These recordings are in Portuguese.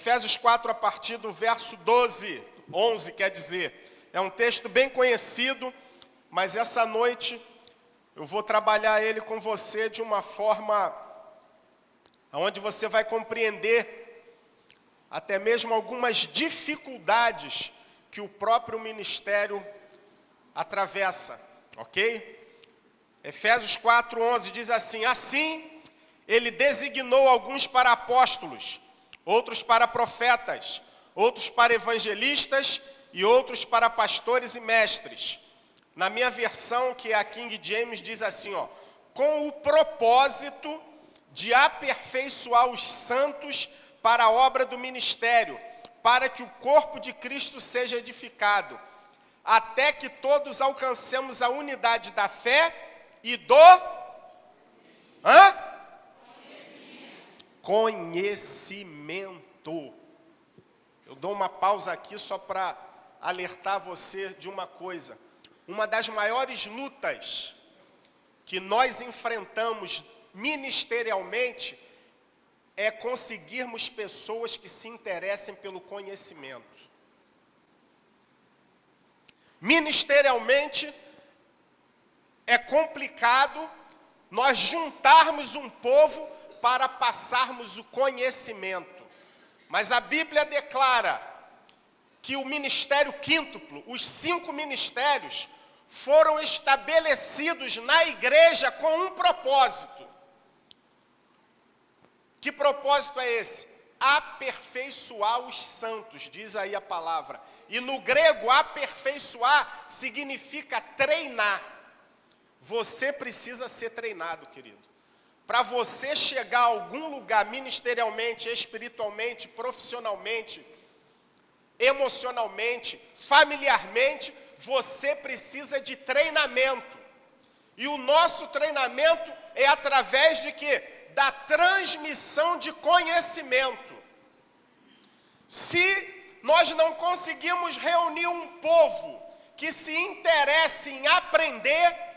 Efésios 4, a partir do verso 11, quer dizer. É um texto bem conhecido, mas essa noite eu vou trabalhar ele com você de uma forma onde você vai compreender até mesmo algumas dificuldades que o próprio ministério atravessa, ok? Efésios 4:11 diz assim: assim, ele designou alguns para apóstolos, outros para profetas, outros para evangelistas e outros para pastores e mestres. Na minha versão, que é a King James, diz assim, com o propósito de aperfeiçoar os santos para a obra do ministério, para que o corpo de Cristo seja edificado, até que todos alcancemos a unidade da fé e do conhecimento. Eu dou uma pausa aqui só para alertar você de uma coisa. Uma das maiores lutas que nós enfrentamos ministerialmente é conseguirmos pessoas que se interessem pelo conhecimento. Ministerialmente, é complicado nós juntarmos um povo para passarmos o conhecimento. Mas a Bíblia declara que o ministério quíntuplo, os 5 ministérios, foram estabelecidos na igreja com um propósito. Que propósito é esse? Aperfeiçoar os santos, diz aí a palavra. E no grego, aperfeiçoar significa treinar. Você precisa ser treinado, querido. Para você chegar a algum lugar ministerialmente, espiritualmente, profissionalmente, emocionalmente, familiarmente, você precisa de treinamento. E o nosso treinamento é através de quê? Da transmissão de conhecimento. Se nós não conseguimos reunir um povo que se interesse em aprender,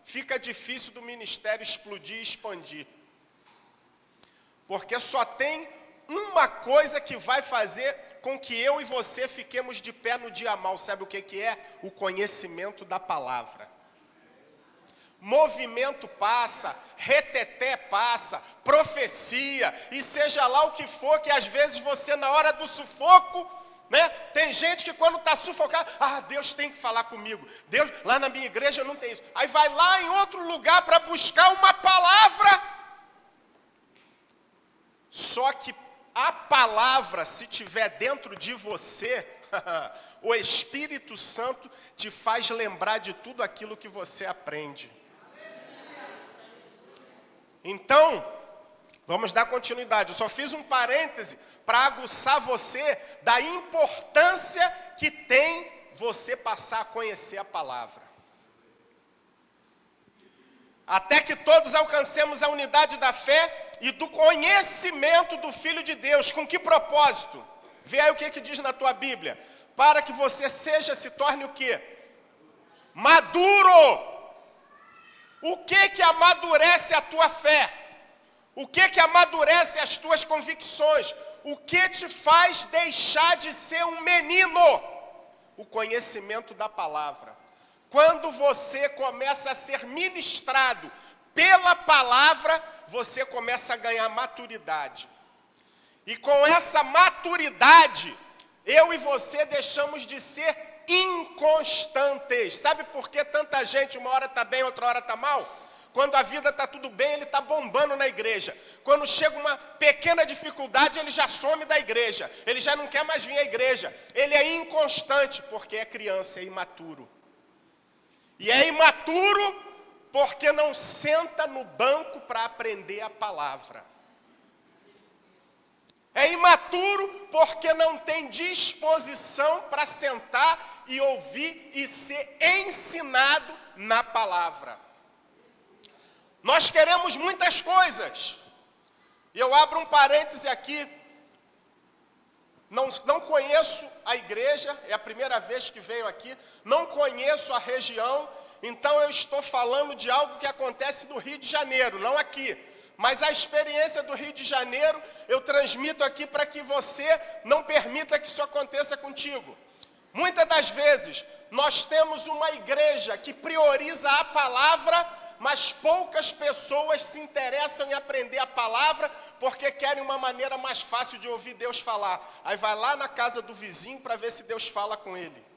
fica difícil do ministério explodir e expandir. Porque só tem uma coisa que vai fazer com que eu e você fiquemos de pé no dia mau. Sabe o que é? O conhecimento da palavra. Movimento passa, reteté passa, profecia, e seja lá o que for, que às vezes você na hora do sufoco, né? Tem gente que quando está sufocado, Deus tem que falar comigo. Deus, lá na minha igreja não tem isso. Aí vai lá em outro lugar para buscar uma palavra. Só que a palavra, se tiver dentro de você, o Espírito Santo te faz lembrar de tudo aquilo que você aprende. Então, vamos dar continuidade. Eu só fiz um parêntese para aguçar você da importância que tem você passar a conhecer a palavra. Até que todos alcancemos a unidade da fé e do conhecimento do Filho de Deus. Com que propósito? Vê aí o que diz na tua Bíblia. Para que você se torne o quê? Maduro. O que amadurece a tua fé? O que amadurece as tuas convicções? O que te faz deixar de ser um menino? O conhecimento da palavra. Quando você começa a ser ministrado pela palavra, você começa a ganhar maturidade. E com essa maturidade, eu e você deixamos de ser inconstantes. Sabe por que tanta gente uma hora está bem, outra hora está mal? Quando a vida está tudo bem, ele está bombando na igreja. Quando chega uma pequena dificuldade, ele já some da igreja. Ele já não quer mais vir à igreja. Ele é inconstante porque é criança, é imaturo. E é imaturo porque não senta no banco para aprender a palavra. É imaturo porque não tem disposição para sentar e ouvir e ser ensinado na palavra. Nós queremos muitas coisas. E eu abro um parêntese aqui. Não conheço a igreja, é a primeira vez que venho aqui. Não conheço a região, então eu estou falando de algo que acontece no Rio de Janeiro, não aqui. Mas a experiência do Rio de Janeiro, eu transmito aqui para que você não permita que isso aconteça contigo. Muitas das vezes, nós temos uma igreja que prioriza a palavra, mas poucas pessoas se interessam em aprender a palavra, porque querem uma maneira mais fácil de ouvir Deus falar. Aí vai lá na casa do vizinho para ver se Deus fala com ele.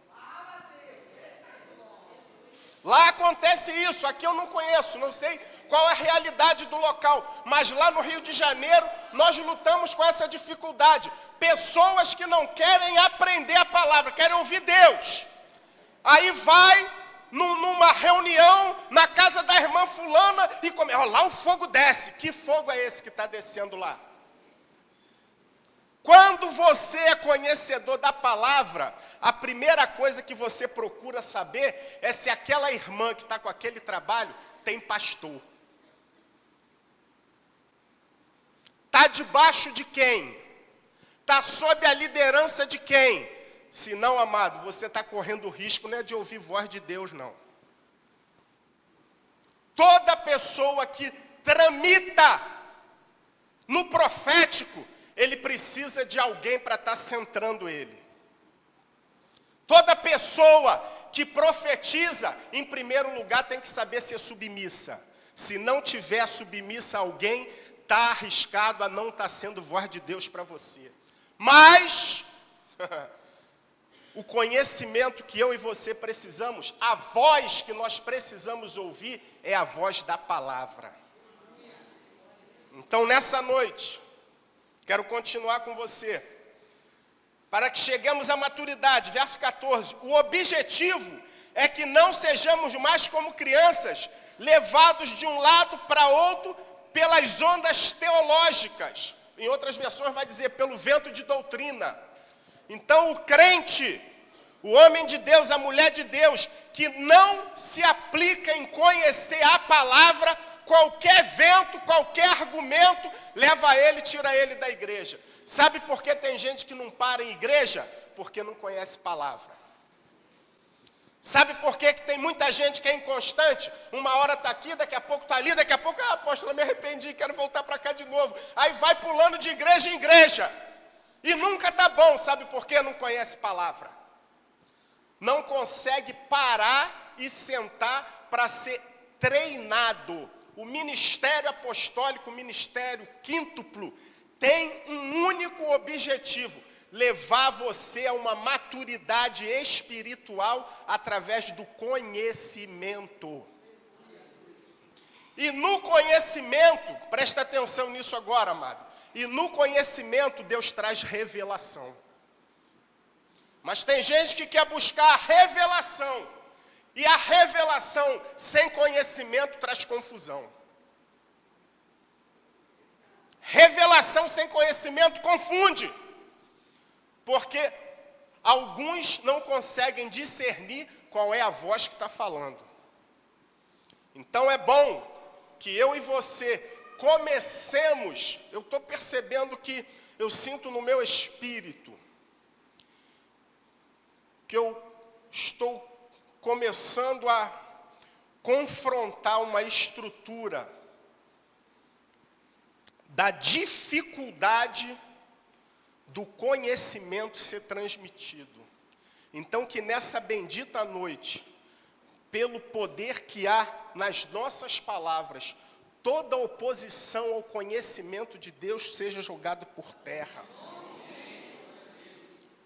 Lá acontece isso, aqui eu não conheço, não sei qual é a realidade do local, mas lá no Rio de Janeiro nós lutamos com essa dificuldade. Pessoas que não querem aprender a palavra, querem ouvir Deus. Aí vai numa reunião na casa da irmã fulana e come, ó, lá o fogo desce. Que fogo é esse que está descendo lá? Quando você é conhecedor da palavra, a primeira coisa que você procura saber é se aquela irmã que está com aquele trabalho tem pastor. Está debaixo de quem? Está sob a liderança de quem? Se não, amado, você está correndo o risco não é de ouvir voz de Deus, não. Toda pessoa que tramita no profético, ele precisa de alguém para estar centrando ele. Toda pessoa que profetiza, em primeiro lugar, tem que saber ser submissa. Se não tiver submissa a alguém, está arriscado a não estar sendo voz de Deus para você. Mas, o conhecimento que eu e você precisamos, a voz que nós precisamos ouvir, é a voz da palavra. Então, nessa noite, quero continuar com você. Para que cheguemos à maturidade, verso 14. O objetivo é que não sejamos mais como crianças, levados de um lado para outro pelas ondas teológicas. Em outras versões vai dizer, pelo vento de doutrina. Então o crente, o homem de Deus, a mulher de Deus, que não se aplica em conhecer a palavra, qualquer vento, qualquer argumento, leva ele, tira ele da igreja. Sabe por que tem gente que não para em igreja? Porque não conhece palavra. Sabe por que tem muita gente que é inconstante? Uma hora está aqui, daqui a pouco está ali, daqui a pouco, apóstolo, me arrependi, quero voltar para cá de novo. Aí vai pulando de igreja em igreja. E nunca está bom, sabe por quê? Não conhece palavra. Não consegue parar e sentar para ser treinado. O ministério apostólico, o ministério quíntuplo, tem um único objetivo: levar você a uma maturidade espiritual através do conhecimento. E no conhecimento, presta atenção nisso agora, amado, e no conhecimento Deus traz revelação. Mas tem gente que quer buscar a revelação, e a revelação sem conhecimento traz confusão. Revelação sem conhecimento confunde, porque alguns não conseguem discernir qual é a voz que está falando. Então é bom que eu e você comecemos, eu estou percebendo que eu sinto no meu espírito, que eu estou começando a confrontar uma estrutura da dificuldade do conhecimento ser transmitido. Então que nessa bendita noite, pelo poder que há nas nossas palavras, toda oposição ao conhecimento de Deus seja jogada por terra.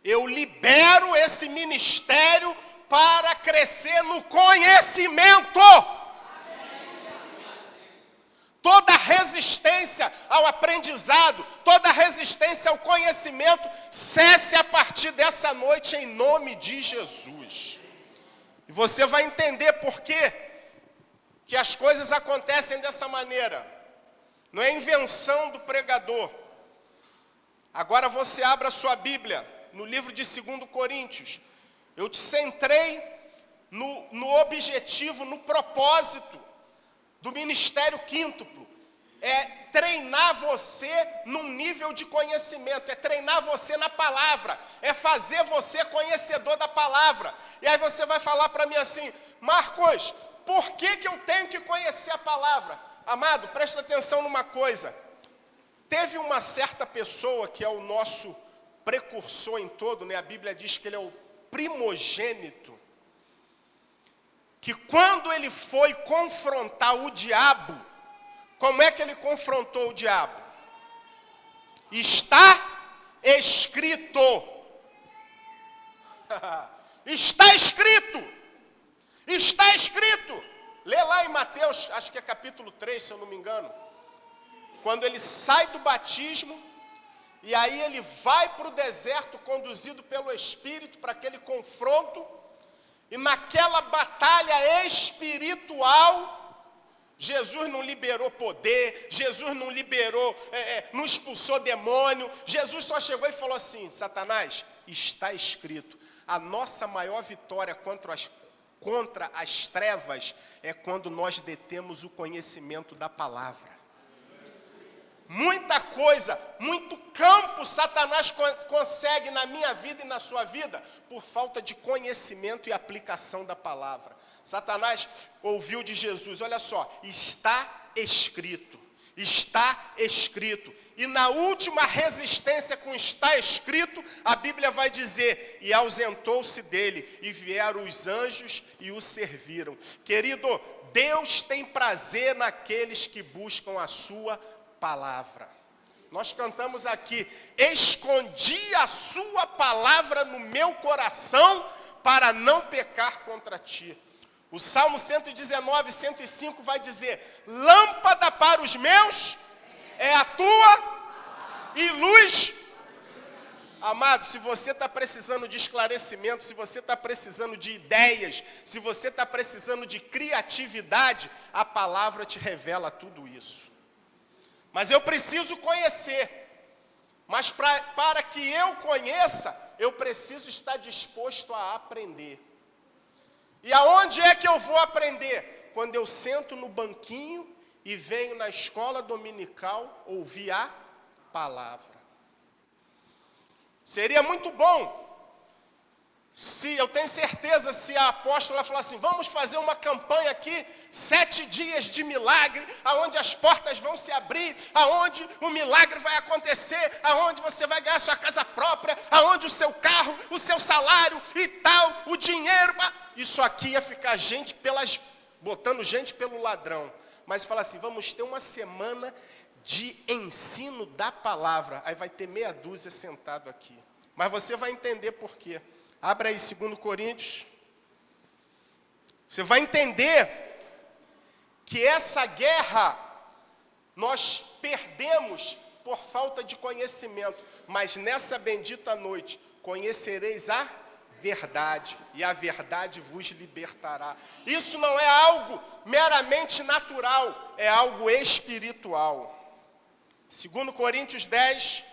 Eu libero esse ministério para crescer no conhecimento. Toda resistência ao aprendizado, toda resistência ao conhecimento, cesse a partir dessa noite em nome de Jesus. E você vai entender por quê que as coisas acontecem dessa maneira. Não é invenção do pregador. Agora você abra a sua Bíblia, no livro de 2 Coríntios. Eu te centrei no objetivo, no propósito do ministério quíntuplo. É treinar você num nível de conhecimento, é treinar você na palavra, é fazer você conhecedor da palavra. E aí você vai falar para mim assim: Marcos, por que eu tenho que conhecer a palavra? Amado, presta atenção numa coisa. Teve uma certa pessoa que é o nosso precursor em todo, né? A Bíblia diz que ele é o primogênito. Que quando ele foi confrontar o diabo, como é que ele confrontou o diabo? Está escrito. Está escrito. Está escrito. Lê lá em Mateus, acho que é capítulo 3, se eu não me engano. Quando ele sai do batismo, e aí ele vai para o deserto, conduzido pelo Espírito, para aquele confronto, e naquela batalha espiritual, Jesus não liberou poder, Jesus não liberou, não expulsou demônio, Jesus só chegou e falou assim: Satanás, está escrito. A nossa maior vitória contra as trevas é quando nós detemos o conhecimento da palavra. Muita coisa, muito campo Satanás consegue na minha vida e na sua vida por falta de conhecimento e aplicação da palavra. Satanás ouviu de Jesus, olha só, está escrito, está escrito. E na última resistência com está escrito, a Bíblia vai dizer, e ausentou-se dele, e vieram os anjos e o serviram. Querido, Deus tem prazer naqueles que buscam a sua palavra. Nós cantamos aqui, escondi a sua palavra no meu coração para não pecar contra ti. O Salmo 119, 105 vai dizer, lâmpada para os meus é a tua e luz. Amado, se você está precisando de esclarecimento, se você está precisando de ideias, se você está precisando de criatividade, a palavra te revela tudo isso. Mas eu preciso conhecer. Mas para que eu conheça, eu preciso estar disposto a aprender. E aonde é que eu vou aprender? Quando eu sento no banquinho e venho na escola dominical ouvir a palavra. Seria muito bom se, eu tenho certeza, se a apóstola falar assim, vamos fazer uma campanha aqui, 7 dias de milagre, aonde as portas vão se abrir, aonde o milagre vai acontecer, aonde você vai ganhar sua casa própria, aonde o seu carro, o seu salário e tal, o dinheiro, isso aqui ia ficar botando gente pelo ladrão. Mas fala assim, vamos ter uma semana de ensino da palavra, aí vai ter meia dúzia sentado aqui. Mas você vai entender por quê. Abra aí 2 Coríntios. Você vai entender que essa guerra nós perdemos por falta de conhecimento. Mas nessa bendita noite conhecereis a verdade, e a verdade vos libertará. Isso não é algo meramente natural, é algo espiritual. 2 Coríntios 10,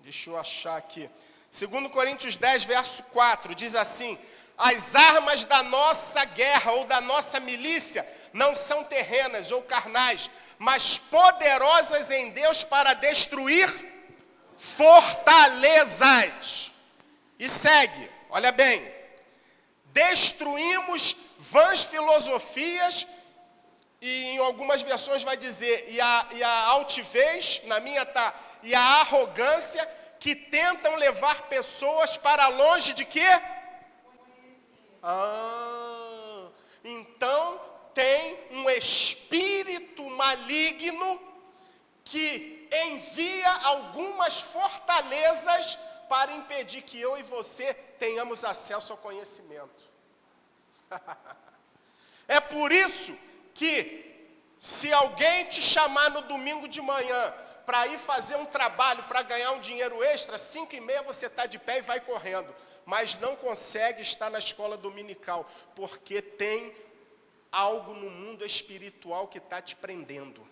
deixa eu achar aqui. 2 Coríntios 10, verso 4, diz assim, as armas da nossa guerra ou da nossa milícia não são terrenas ou carnais, mas poderosas em Deus para destruir fortalezas. E segue, olha bem, destruímos vãs filosofias, e em algumas versões vai dizer, e a altivez, na minha tá, e a arrogância, que tentam levar pessoas para longe de quê? Então tem um espírito maligno que envia algumas fortalezas para impedir que eu e você tenhamos acesso ao conhecimento. É por isso que, se alguém te chamar no domingo de manhã para ir fazer um trabalho, para ganhar um dinheiro extra, 5h30 você está de pé e vai correndo. Mas não consegue estar na escola dominical, porque tem algo no mundo espiritual que está te prendendo.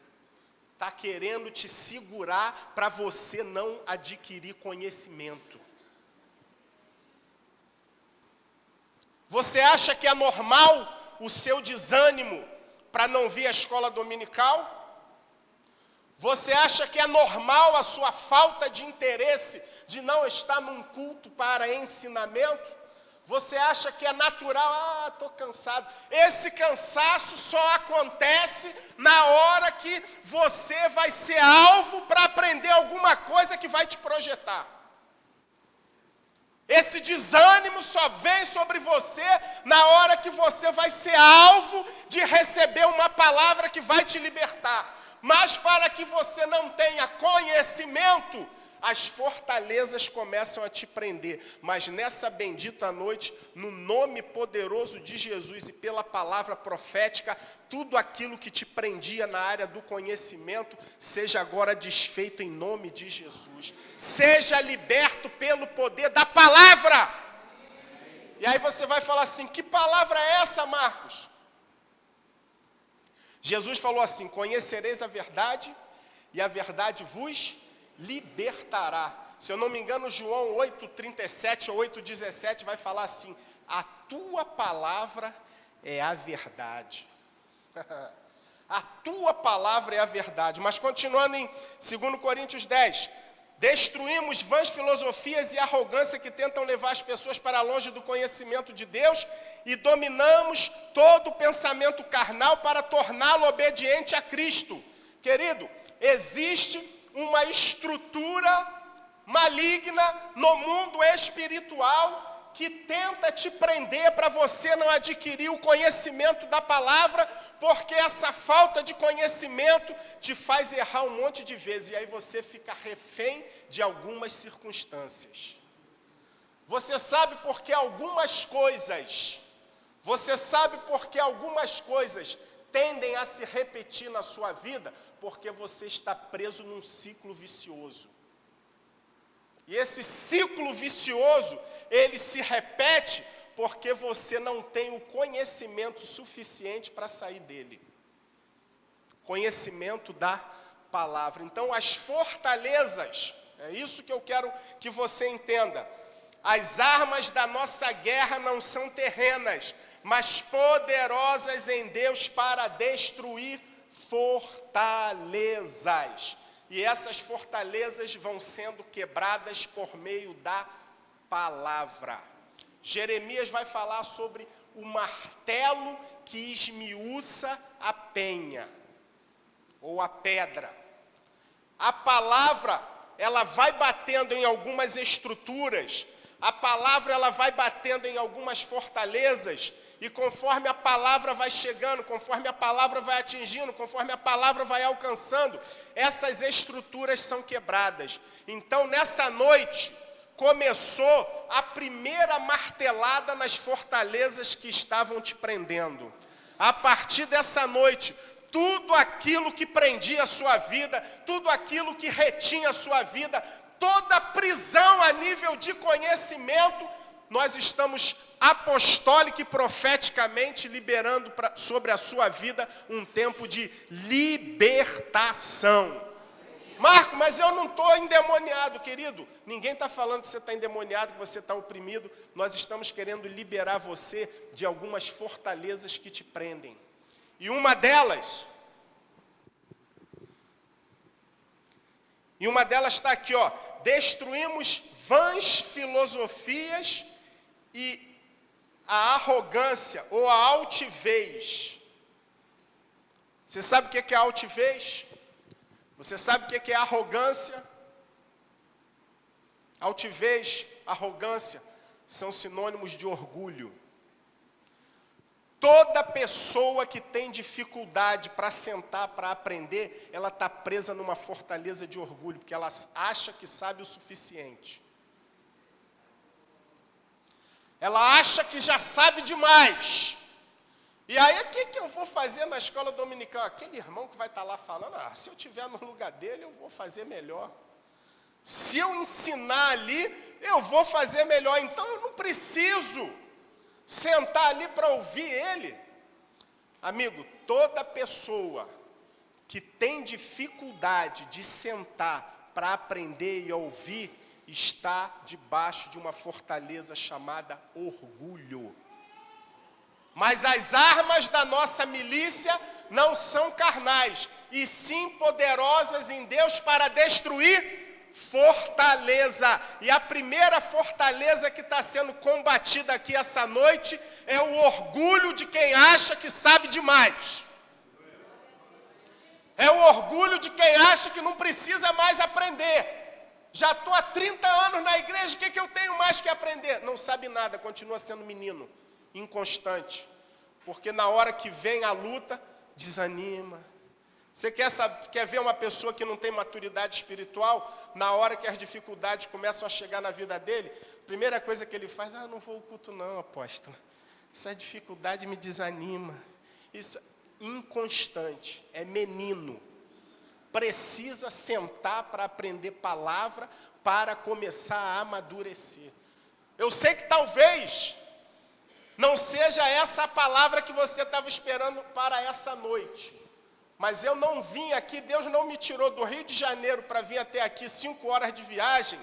Está querendo te segurar para você não adquirir conhecimento. Você acha que é normal o seu desânimo para não vir à escola dominical? Você acha que é normal a sua falta de interesse de não estar num culto para ensinamento? Você acha que é natural? Estou cansado. Esse cansaço só acontece na hora que você vai ser alvo para aprender alguma coisa que vai te projetar. Esse desânimo só vem sobre você na hora que você vai ser alvo de receber uma palavra que vai te libertar. Mas para que você não tenha conhecimento, as fortalezas começam a te prender. Mas nessa bendita noite, no nome poderoso de Jesus e pela palavra profética, tudo aquilo que te prendia na área do conhecimento, seja agora desfeito em nome de Jesus. Seja liberto pelo poder da palavra. E aí você vai falar assim, que palavra é essa, Marcos? Jesus falou assim, conhecereis a verdade e a verdade vos libertará. Se eu não me engano, João 8,37 ou 8,17 vai falar assim, a tua palavra é a verdade. A tua palavra é a verdade. Mas continuando em 2 Coríntios 10, destruímos vãs filosofias e arrogância que tentam levar as pessoas para longe do conhecimento de Deus e dominamos todo o pensamento carnal para torná-lo obediente a Cristo. Querido, existe uma estrutura maligna no mundo espiritual que tenta te prender para você não adquirir o conhecimento da palavra, porque essa falta de conhecimento te faz errar um monte de vezes, e aí você fica refém de algumas circunstâncias. Você sabe porque algumas coisas tendem a se repetir na sua vida, porque você está preso num ciclo vicioso. E esse ciclo vicioso, ele se repete porque você não tem o conhecimento suficiente para sair dele. Conhecimento da palavra. Então, as fortalezas, é isso que eu quero que você entenda. As armas da nossa guerra não são terrenas, mas poderosas em Deus para destruir fortalezas. E essas fortalezas vão sendo quebradas por meio da palavra. Jeremias vai falar sobre o martelo que esmiuça a penha, ou a pedra. A palavra, ela vai batendo em algumas estruturas, a palavra ela vai batendo em algumas fortalezas, e conforme a palavra vai chegando, conforme a palavra vai atingindo, conforme a palavra vai alcançando, essas estruturas são quebradas. Então, nessa noite, começou a primeira martelada nas fortalezas que estavam te prendendo. A partir dessa noite, tudo aquilo que prendia a sua vida, tudo aquilo que retinha a sua vida, toda prisão a nível de conhecimento, nós estamos apostólica e profeticamente liberando sobre a sua vida um tempo de libertação. Marco, mas eu não estou endemoniado, querido. Ninguém está falando que você está endemoniado, que você está oprimido. Nós estamos querendo liberar você de algumas fortalezas que te prendem. E uma delas está aqui, ó. Destruímos vãs filosofias e a arrogância ou a altivez. Você sabe o que é altivez? Você sabe o que é arrogância? Altivez, arrogância são sinônimos de orgulho. Toda pessoa que tem dificuldade para sentar, para aprender, ela está presa numa fortaleza de orgulho, porque ela acha que sabe o suficiente. Ela acha que já sabe demais. E aí, o que eu vou fazer na escola dominical? Aquele irmão que vai estar lá falando, se eu estiver no lugar dele, eu vou fazer melhor. Se eu ensinar ali, eu vou fazer melhor. Então, eu não preciso sentar ali para ouvir ele. Amigo, toda pessoa que tem dificuldade de sentar para aprender e ouvir, está debaixo de uma fortaleza chamada orgulho. Mas as armas da nossa milícia não são carnais. e sim poderosas em Deus para destruir fortaleza. E a primeira fortaleza que está sendo combatida aqui essa noite é o orgulho de quem acha que sabe demais. É o orgulho de quem acha que não precisa mais aprender. Já estou há 30 anos na igreja, o que eu tenho mais que aprender? Não sabe nada, continua sendo menino, inconstante. Porque na hora que vem a luta, desanima. Você quer ver uma pessoa que não tem maturidade espiritual? Na hora que as dificuldades começam a chegar na vida dele, a primeira coisa que ele faz, não vou ao culto não, apóstolo. Essa dificuldade me desanima. Isso é inconstante, é menino. Precisa sentar para aprender palavra, para começar a amadurecer. Eu sei que talvez não seja essa a palavra que você estava esperando para essa noite. Mas eu não vim aqui, Deus não me tirou do Rio de Janeiro para vir até aqui, 5 horas de viagem,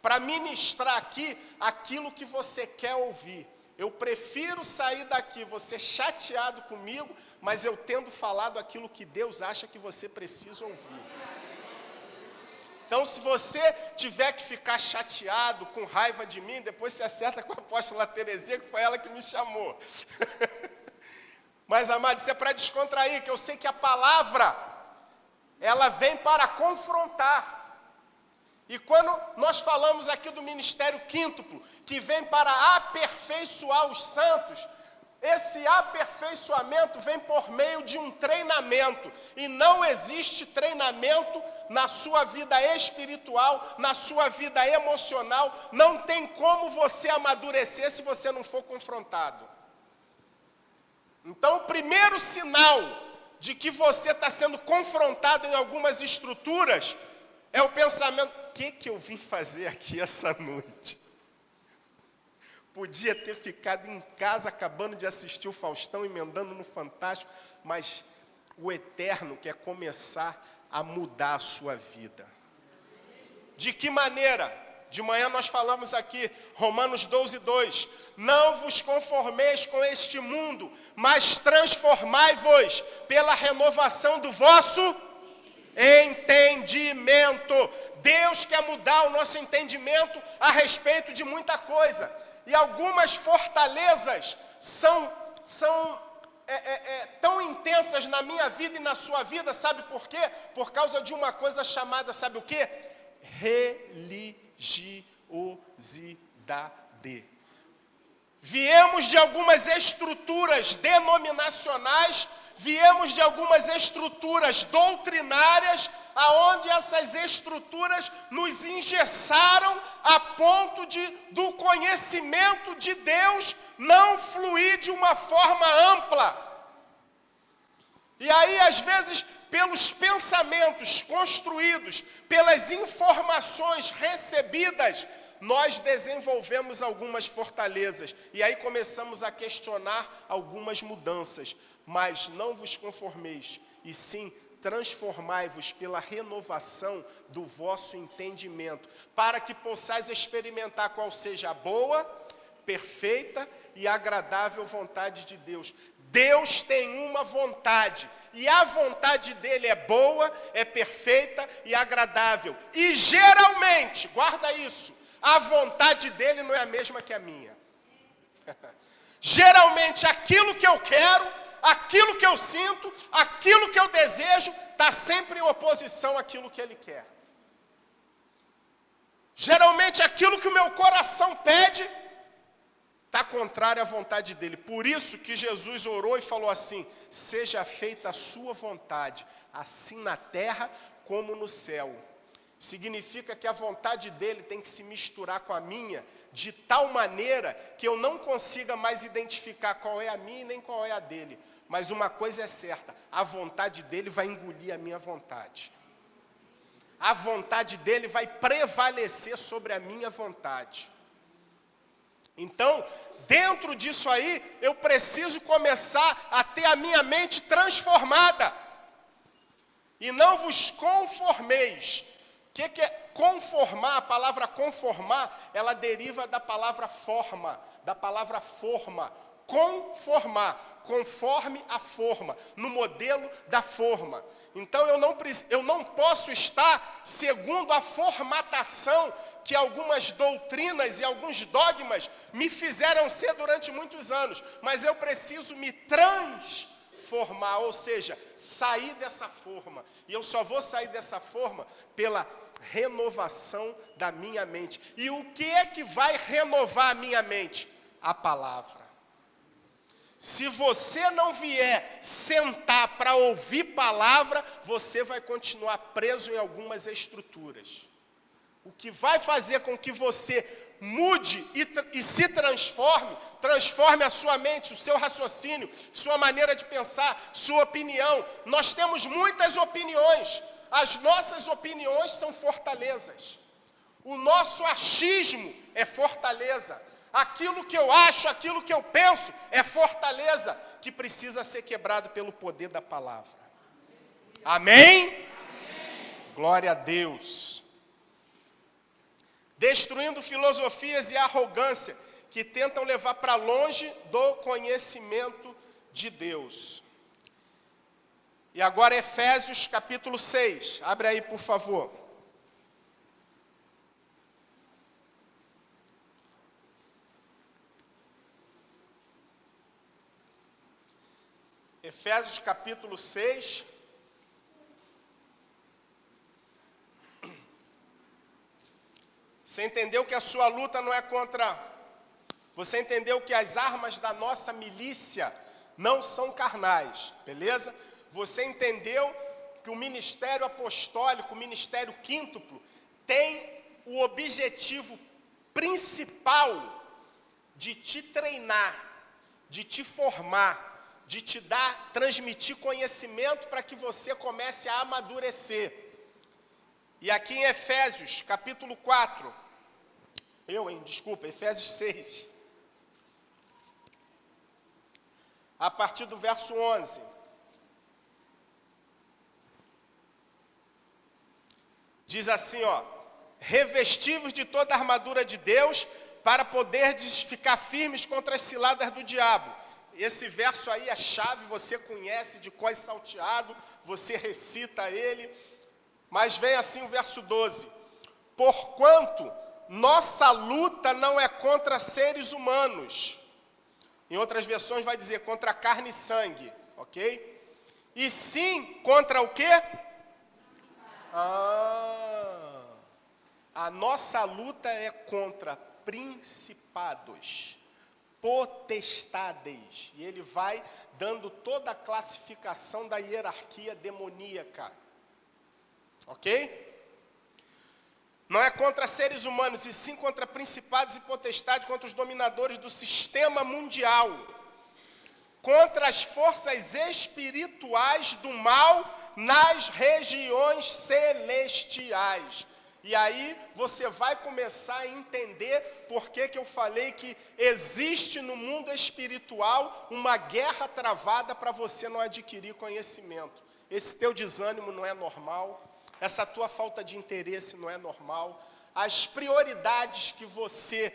para ministrar aqui aquilo que você quer ouvir. Eu prefiro sair daqui, você chateado comigo, mas eu tendo falado aquilo que Deus acha que você precisa ouvir. Então, se você tiver que ficar chateado, com raiva de mim, depois se acerta com a apóstola Terezinha, que foi ela que me chamou. Mas, amado, isso é para descontrair, que eu sei que a palavra, ela vem para confrontar. E quando nós falamos aqui do ministério quíntuplo, que vem para aperfeiçoar os santos, esse aperfeiçoamento vem por meio de um treinamento. E não existe treinamento na sua vida espiritual, na sua vida emocional. Não tem como você amadurecer se você não for confrontado. Então, o primeiro sinal de que você está sendo confrontado em algumas estruturas é o pensamento: o que eu vim fazer aqui essa noite? Podia ter ficado em casa acabando de assistir o Faustão, emendando no Fantástico, mas o Eterno quer começar a mudar a sua vida. De que maneira? De manhã nós falamos aqui, Romanos 12:2. Não vos conformeis com este mundo, mas transformai-vos pela renovação do vosso entendimento. Deus quer mudar o nosso entendimento a respeito de muita coisa. E algumas fortalezas são tão intensas na minha vida e na sua vida, sabe por quê? Por causa de uma coisa chamada, sabe o quê? Religiosidade. Viemos de algumas estruturas denominacionais, viemos de algumas estruturas doutrinárias, aonde essas estruturas nos engessaram a ponto do conhecimento de Deus não fluir de uma forma ampla. E aí, às vezes, pelos pensamentos construídos, pelas informações recebidas, nós desenvolvemos algumas fortalezas. E aí começamos a questionar algumas mudanças. Mas não vos conformeis, e sim transformai-vos pela renovação do vosso entendimento, para que possais experimentar qual seja a boa, perfeita e agradável vontade de Deus. Deus tem uma vontade, e a vontade dele é boa, é perfeita e agradável. E geralmente, guarda isso, a vontade dele não é a mesma que a minha. Geralmente aquilo que eu quero, aquilo que eu sinto, aquilo que eu desejo, está sempre em oposição àquilo que ele quer. Geralmente aquilo que o meu coração pede, está contrário à vontade dele. Por isso que Jesus orou e falou assim: seja feita a sua vontade, assim na terra como no céu. Significa que a vontade dele tem que se misturar com a minha, de tal maneira que eu não consiga mais identificar qual é a minha e nem qual é a dele. Mas uma coisa é certa, a vontade dele vai engolir a minha vontade. A vontade dele vai prevalecer sobre a minha vontade. Então, dentro disso aí, eu preciso começar a ter a minha mente transformada. E não vos conformeis. O que é conformar? A palavra conformar, ela deriva da palavra forma, da palavra forma. Conformar. conforme a forma, no modelo da forma. Então eu não posso estar segundo a formatação que algumas doutrinas e alguns dogmas me fizeram ser durante muitos anos, mas eu preciso me transformar, ou seja, sair dessa forma. E eu só vou sair dessa forma pela renovação da minha mente. E o que é que vai renovar a minha mente? A palavra. Se você não vier sentar para ouvir palavra, você vai continuar preso em algumas estruturas. O que vai fazer com que você mude e se transforme a sua mente, o seu raciocínio, sua maneira de pensar, sua opinião. Nós temos muitas opiniões. As nossas opiniões são fortalezas. O nosso achismo é fortaleza. Aquilo que eu acho, aquilo que eu penso é fortaleza que precisa ser quebrado pelo poder da palavra. Amém? Amém. Glória a Deus. Destruindo filosofias e arrogância que tentam levar para longe do conhecimento de Deus. E agora Efésios capítulo 6. Abre aí, por favor. Efésios capítulo 6. Você entendeu que a sua luta não é contra... Você entendeu que as armas da nossa milícia não são carnais, beleza? Você entendeu que o ministério apostólico, o ministério quíntuplo, tem o objetivo principal de te treinar, de te formar, de te transmitir conhecimento para que você comece a amadurecer. E aqui em Efésios, capítulo 4, Efésios 6, a partir do verso 11. Diz assim, revestivos de toda a armadura de Deus, para poderdes ficar firmes contra as ciladas do diabo. Esse verso aí é chave, você conhece de cor salteado, você recita ele. Mas vem assim o verso 12. Porquanto nossa luta não é contra seres humanos. Em outras versões vai dizer contra carne e sangue, ok? E sim contra o quê? A nossa luta é contra principados, potestades. E ele vai dando toda a classificação da hierarquia demoníaca. Ok? Não é contra seres humanos, e sim contra principados e potestades, contra os dominadores do sistema mundial, contra as forças espirituais do mal nas regiões celestiais. E aí você vai começar a entender por que eu falei que existe no mundo espiritual uma guerra travada para você não adquirir conhecimento. Esse teu desânimo não é normal. Essa tua falta de interesse não é normal. As prioridades que você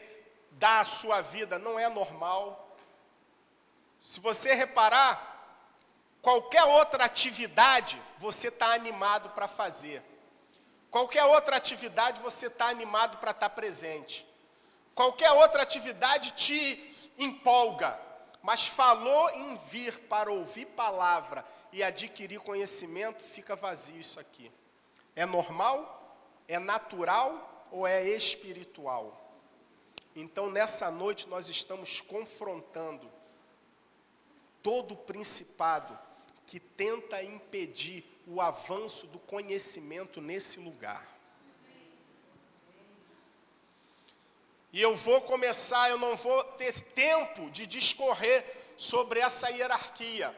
dá à sua vida não é normal. Se você reparar, qualquer outra atividade você está animado para fazer. Qualquer outra atividade você está animado para estar presente. Qualquer outra atividade te empolga. Mas falou em vir para ouvir palavra e adquirir conhecimento, fica vazio isso aqui. É normal? É natural ou é espiritual? Então, nessa noite, nós estamos confrontando todo principado que tenta impedir o avanço do conhecimento nesse lugar. E eu vou começar, eu não vou ter tempo de discorrer sobre essa hierarquia,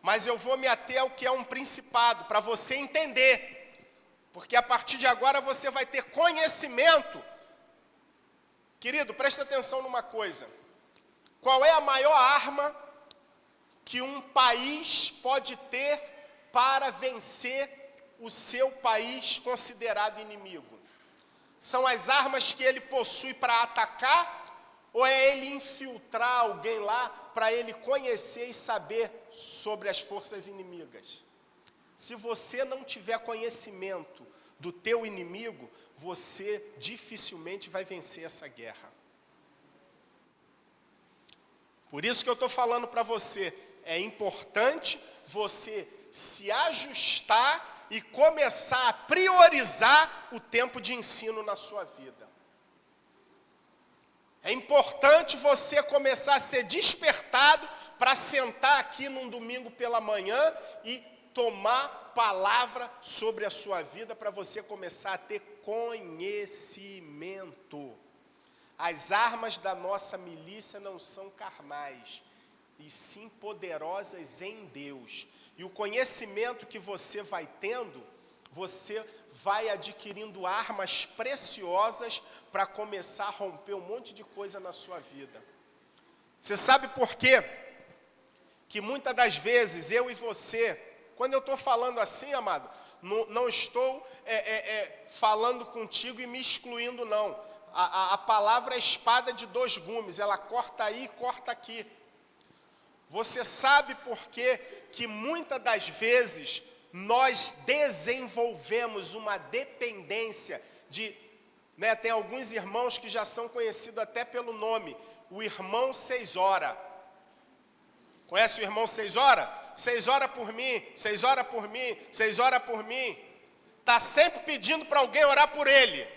mas eu vou me ater ao que é um principado, para você entender. Porque a partir de agora você vai ter conhecimento. Querido, presta atenção numa coisa. Qual é a maior arma que um país pode ter para vencer o seu país considerado inimigo? São as armas que ele possui para atacar Ou é ele infiltrar alguém lá para ele conhecer e saber sobre as forças inimigas? Se você não tiver conhecimento do teu inimigo, você dificilmente vai vencer essa guerra. Por isso que eu estou falando para você, é importante você se ajustar e começar a priorizar o tempo de ensino na sua vida. É importante você começar a ser despertado para sentar aqui num domingo pela manhã e tomar palavra sobre a sua vida para você começar a ter conhecimento. As armas da nossa milícia não são carnais, e sim poderosas em Deus. E o conhecimento que você vai tendo, você vai adquirindo armas preciosas para começar a romper um monte de coisa na sua vida. Você sabe por quê? Que muitas das vezes eu e você, quando eu estou falando assim, amado, não estou falando contigo e me excluindo, não. A palavra é espada de dois gumes, ela corta aí e corta aqui. Você sabe por quê que muitas das vezes nós desenvolvemos uma dependência de... tem alguns irmãos que já são conhecidos até pelo nome, o irmão 6 horas. Conhece o irmão 6 horas? 6 horas por mim, 6 horas por mim, 6 horas por mim. Está sempre pedindo para alguém orar por ele.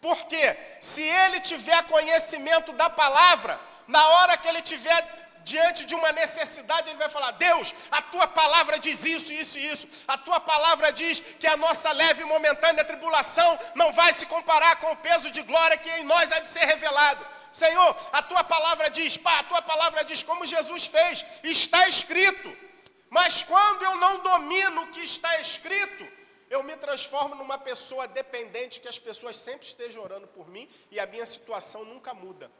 Por quê? Se ele tiver conhecimento da palavra, na hora que ele tiver diante de uma necessidade, ele vai falar: Deus, a tua palavra diz isso, isso e isso. A tua palavra diz que a nossa leve e momentânea tribulação não vai se comparar com o peso de glória que em nós há de ser revelado. Senhor, a tua palavra diz, a tua palavra diz, como Jesus fez, está escrito. Mas quando eu não domino o que está escrito, eu me transformo numa pessoa dependente, que as pessoas sempre estejam orando por mim e a minha situação nunca muda.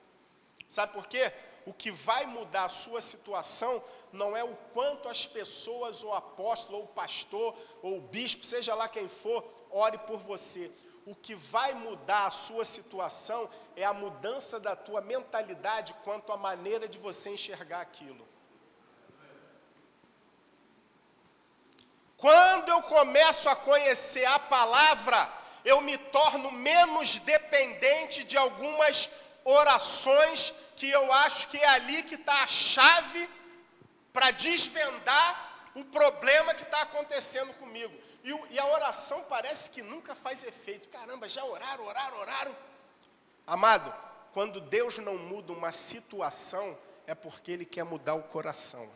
Sabe por quê? O que vai mudar a sua situação não é o quanto as pessoas, ou o apóstolo, ou o pastor, ou o bispo, seja lá quem for, ore por você. O que vai mudar a sua situação é a mudança da tua mentalidade quanto à maneira de você enxergar aquilo. Quando eu começo a conhecer a palavra, eu me torno menos dependente de algumas orações que eu acho que é ali que está a chave para desvendar o problema que está acontecendo comigo. E a oração parece que nunca faz efeito. Caramba, já oraram. Amado, quando Deus não muda uma situação, é porque Ele quer mudar o coração.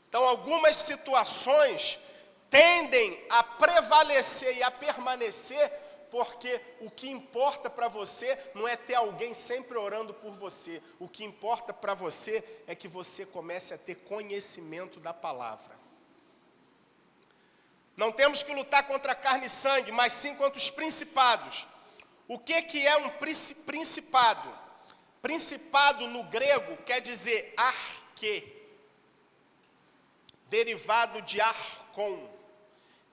Então, algumas situações tendem a prevalecer e a permanecer, porque o que importa para você não é ter alguém sempre orando por você. O que importa para você é que você comece a ter conhecimento da palavra. Não temos que lutar contra carne e sangue, mas sim contra os principados. O que é um principado? Principado no grego quer dizer arque, derivado de arcon,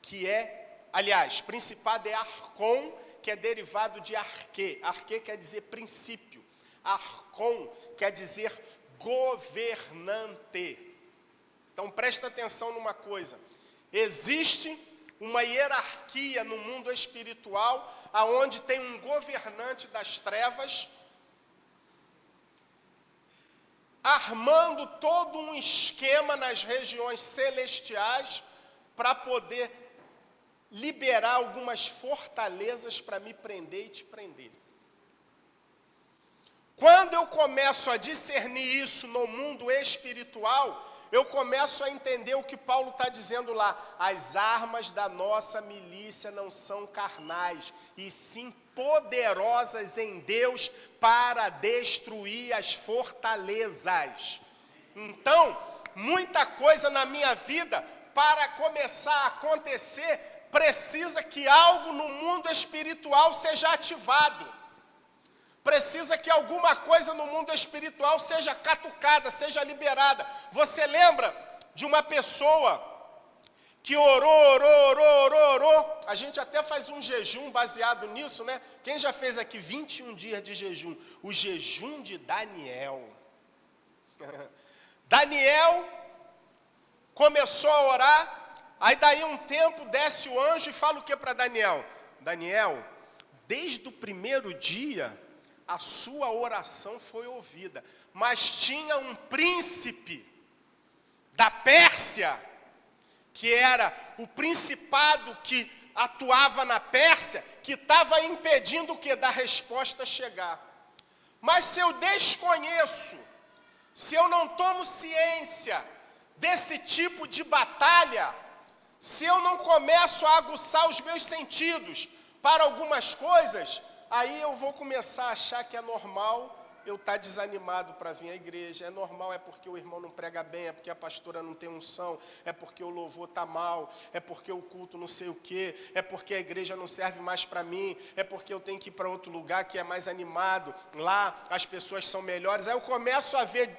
que é, aliás, principado é arcon, que é derivado de arque. Arque quer dizer princípio. Arcon quer dizer governante. Então presta atenção numa coisa. Existe uma hierarquia no mundo espiritual, aonde tem um governante das trevas, armando todo um esquema nas regiões celestiais para poder liberar algumas fortalezas para me prender e te prender. Quando eu começo a discernir isso no mundo espiritual, eu começo a entender o que Paulo está dizendo lá. As armas da nossa milícia não são carnais, e sim poderosas em Deus para destruir as fortalezas. Então, muita coisa na minha vida, para começar a acontecer, precisa que algo no mundo espiritual seja ativado. Precisa que alguma coisa no mundo espiritual seja catucada, seja liberada. Você lembra de uma pessoa que orou. A gente até faz um jejum baseado nisso, né? Quem já fez aqui 21 dias de jejum? O jejum de Daniel. Daniel começou a orar, aí daí um tempo desce o anjo e fala o que para Daniel? Daniel, desde o primeiro dia, a sua oração foi ouvida, mas tinha um príncipe da Pérsia, que era o principado que atuava na Pérsia, que estava impedindo o que? Da resposta chegar. Mas se eu desconheço, se eu não tomo ciência desse tipo de batalha, se eu não começo a aguçar os meus sentidos para algumas coisas, aí eu vou começar a achar que é normal eu estar desanimado para vir à igreja, é normal, é porque o irmão não prega bem, é porque a pastora não tem unção, é porque o louvor está mal, é porque o culto não sei o quê, é porque a igreja não serve mais para mim, é porque eu tenho que ir para outro lugar que é mais animado, lá as pessoas são melhores. Aí eu começo a ver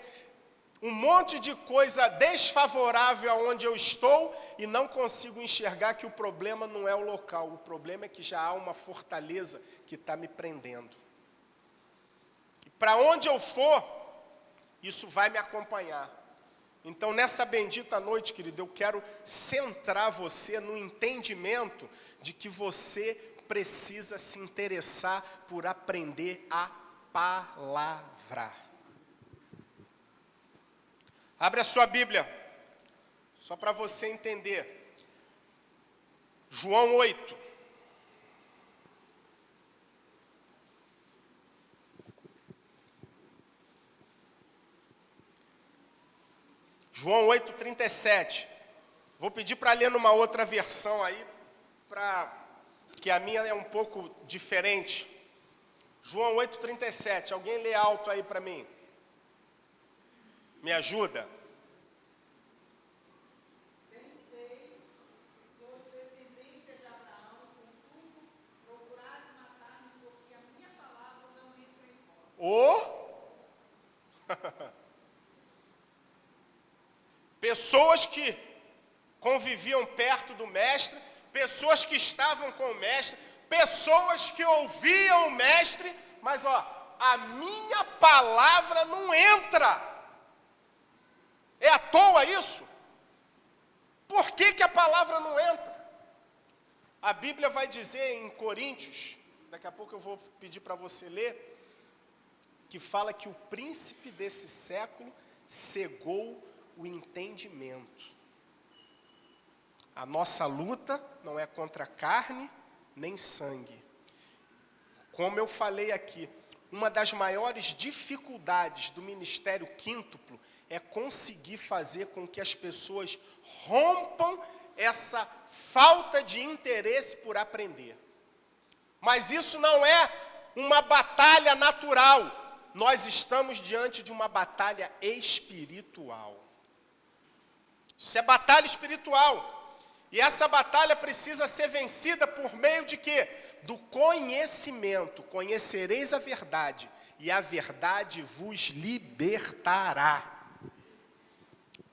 um monte de coisa desfavorável aonde eu estou e não consigo enxergar que o problema não é o local, o problema é que já há uma fortaleza que está me prendendo. Para onde eu for, isso vai me acompanhar. Então, nessa bendita noite, querido, eu quero centrar você no entendimento de que você precisa se interessar por aprender a palavra. Abre a sua Bíblia, só para você entender. João 8. João 8:37. Vou pedir para ler numa outra versão aí, que a minha é um pouco diferente. João 8:37. Alguém lê alto aí para mim? Me ajuda? Bem sei, sois descendência de Abraão, contudo, procurais matar-me, porque a minha palavra não entra em vós. Pessoas que conviviam perto do mestre, pessoas que estavam com o mestre, pessoas que ouviam o mestre, mas a minha palavra não entra. É à toa isso? Por que a palavra não entra? A Bíblia vai dizer em Coríntios, daqui a pouco eu vou pedir para você ler, que fala que o príncipe desse século cegou o entendimento. A nossa luta não é contra carne nem sangue. Como eu falei aqui, uma das maiores dificuldades do ministério quíntuplo é conseguir fazer com que as pessoas rompam essa falta de interesse por aprender. Mas isso não é uma batalha natural. Nós estamos diante de uma batalha espiritual. Isso é batalha espiritual. E essa batalha precisa ser vencida por meio de quê? Do conhecimento. Conhecereis a verdade, e a verdade vos libertará.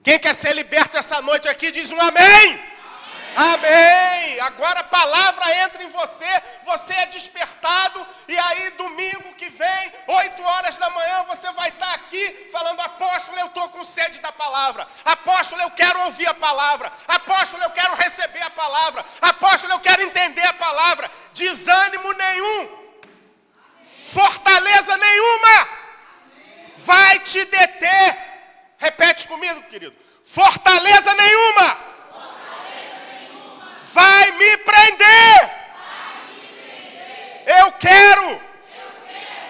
Quem quer ser liberto essa noite aqui, diz um amém. Amém! Agora a palavra entra em você, você é despertado, e aí domingo que vem, 8 horas da manhã, você vai estar aqui falando: apóstolo, eu estou com sede da palavra, apóstolo, eu quero ouvir a palavra, apóstolo, eu quero receber a palavra, apóstolo, eu quero entender a palavra. Desânimo nenhum, fortaleza nenhuma vai te deter. Repete comigo, querido: fortaleza nenhuma vai me prender. Eu quero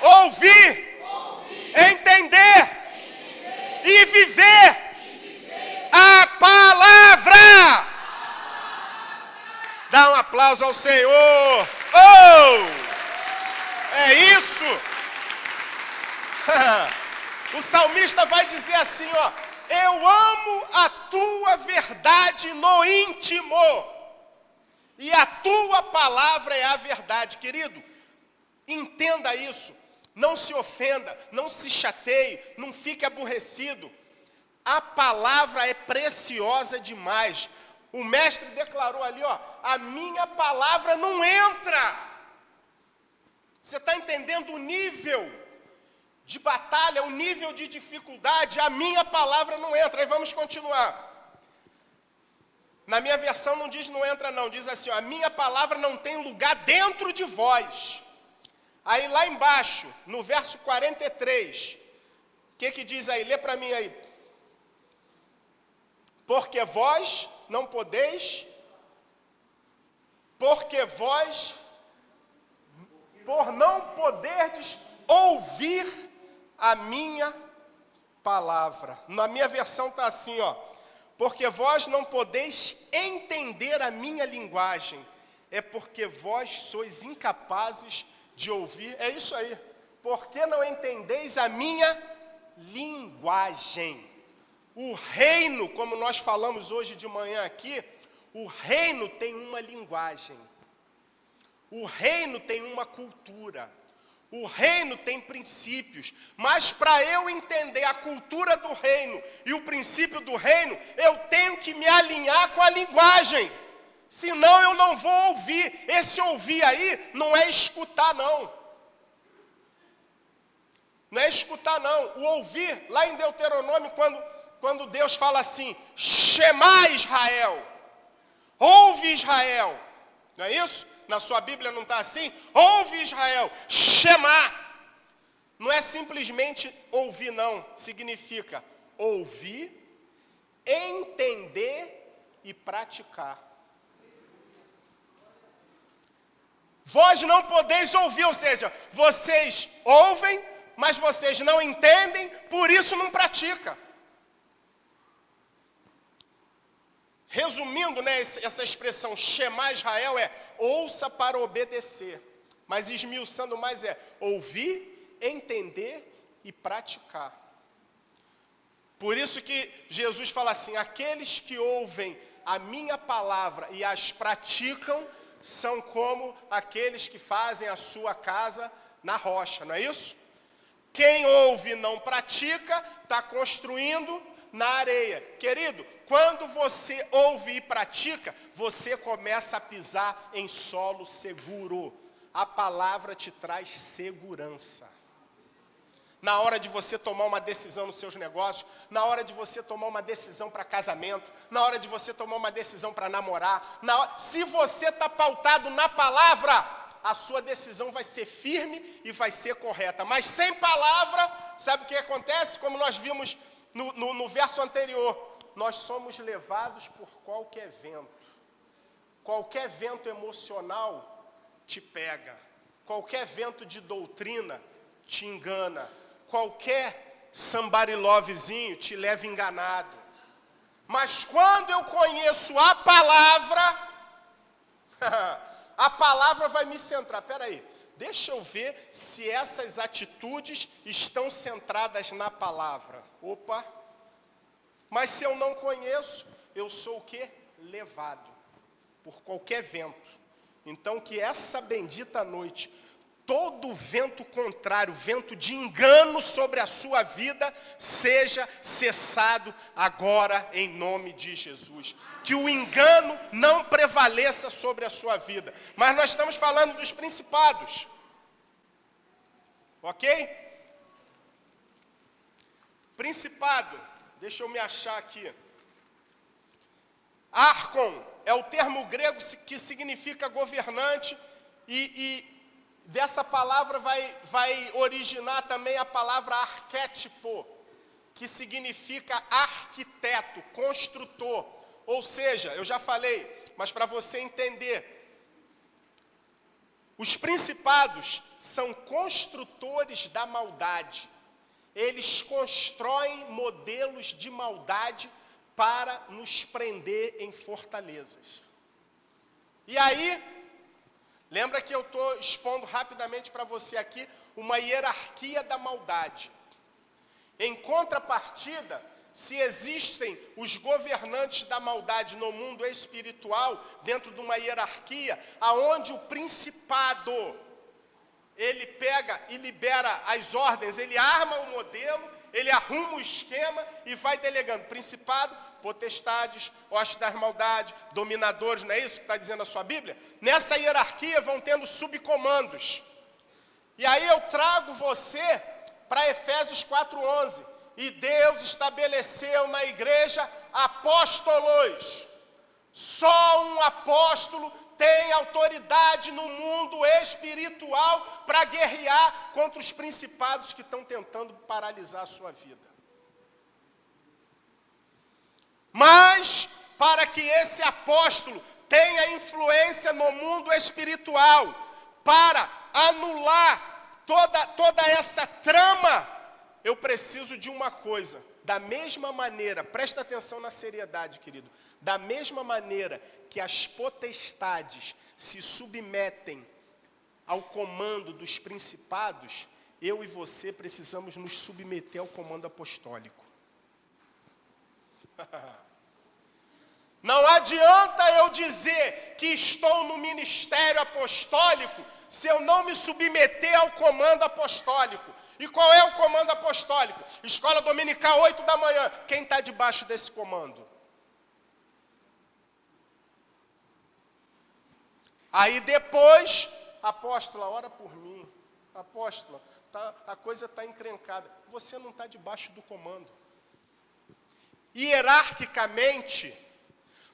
ouvir, entender e viver a palavra. Dá um aplauso ao Senhor. É isso. O salmista vai dizer assim, eu amo a tua verdade no íntimo, e a tua palavra é a verdade. Querido, entenda isso. Não se ofenda, não se chateie, não fique aborrecido. A palavra é preciosa demais. O mestre declarou ali, ó, a minha palavra não entra. Você está entendendo o nível de batalha, o nível de dificuldade? A minha palavra não entra. Aí vamos continuar. Na minha versão não diz não entra não, diz assim, ó, a minha palavra não tem lugar dentro de vós. Aí lá embaixo, no verso 43, o que diz aí? Lê para mim aí. Porque vós não podeis, por não poderdes ouvir a minha palavra. Na minha versão está assim, ó. Porque vós não podeis entender a minha linguagem. É porque vós sois incapazes de ouvir. É isso aí. Porque não entendeis a minha linguagem. O reino, como nós falamos hoje de manhã aqui, o reino tem uma linguagem. O reino tem uma cultura. O reino tem princípios, mas para eu entender a cultura do reino e o princípio do reino, eu tenho que me alinhar com a linguagem, senão eu não vou ouvir. Esse ouvir aí não é escutar não, não é escutar não. O ouvir, lá em Deuteronômio, quando Deus fala assim, Shema Israel, ouve Israel, não é isso? Na sua Bíblia não está assim? Ouve Israel, Shema. Não é simplesmente ouvir não, significa ouvir, entender e praticar. Vós não podeis ouvir, ou seja, vocês ouvem, mas vocês não entendem, por isso não praticam. Resumindo, né, essa expressão Shema Israel é ouça para obedecer. Mas esmiuçando mais é ouvir, entender e praticar. Por isso que Jesus fala assim, aqueles que ouvem a minha palavra e as praticam, são como aqueles que fazem a sua casa na rocha, não é isso? Quem ouve e não pratica, está construindo na areia. Querido, quando você ouve e pratica, você começa a pisar em solo seguro. A palavra te traz segurança. Na hora de você tomar uma decisão nos seus negócios, na hora de você tomar uma decisão para casamento, na hora de você tomar uma decisão para namorar, se você está pautado na palavra, a sua decisão vai ser firme e vai ser correta. Mas sem palavra, sabe o que acontece? Como nós vimos no verso anterior, nós somos levados por qualquer vento. Qualquer vento emocional te pega. Qualquer vento de doutrina te engana. Qualquer somebody lovezinho te leva enganado. Mas quando eu conheço a palavra, a palavra vai me centrar. Espera aí, deixa eu ver se essas atitudes estão centradas na palavra. Opa! Mas se eu não conheço, eu sou o quê? Levado por qualquer vento. Então que essa bendita noite, todo vento contrário, vento de engano sobre a sua vida, seja cessado agora em nome de Jesus. Que o engano não prevaleça sobre a sua vida. Mas nós estamos falando dos principados. Ok? Principado. Deixa eu me achar aqui. Arcon é o termo grego que significa governante e dessa palavra vai originar também a palavra arquétipo, que significa arquiteto, construtor. Ou seja, eu já falei, mas para você entender, os principados são construtores da maldade. Eles constroem modelos de maldade para nos prender em fortalezas. E aí, lembra que eu estou expondo rapidamente para você aqui uma hierarquia da maldade. Em contrapartida, se existem os governantes da maldade no mundo espiritual, dentro de uma hierarquia, aonde o principado, ele pega e libera as ordens, ele arma o modelo, ele arruma o esquema e vai delegando. Principado potestades, hostes das maldades, dominadores, não é isso que está dizendo a sua Bíblia? Nessa hierarquia vão tendo subcomandos. E aí eu trago você para Efésios 4:11. E Deus estabeleceu na igreja apóstolos. Só um apóstolo tem autoridade no mundo espiritual para guerrear contra os principados que estão tentando paralisar a sua vida. Mas, para que esse apóstolo tenha influência no mundo espiritual, para anular toda essa trama, eu preciso de uma coisa. Da mesma maneira, presta atenção na seriedade, querido, da mesma maneira que as potestades se submetem ao comando dos principados, eu e você precisamos nos submeter ao comando apostólico. Não adianta eu dizer que estou no ministério apostólico se eu não me submeter ao comando apostólico. E qual é o comando apostólico? Escola dominical, 8 da manhã. Quem está debaixo desse comando? Aí depois, apóstola, ora por mim. Apóstola, a coisa está encrencada. Você não está debaixo do comando. Hierarquicamente,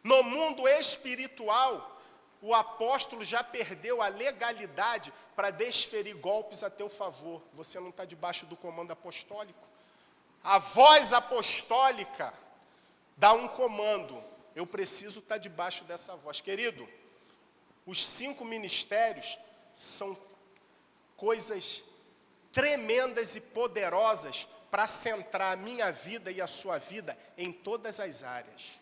no mundo espiritual, o apóstolo já perdeu a legalidade para desferir golpes a teu favor. Você não está debaixo do comando apostólico. A voz apostólica dá um comando. Eu preciso estar debaixo dessa voz. Querido, os 5 ministérios são coisas tremendas e poderosas para centrar a minha vida e a sua vida em todas as áreas.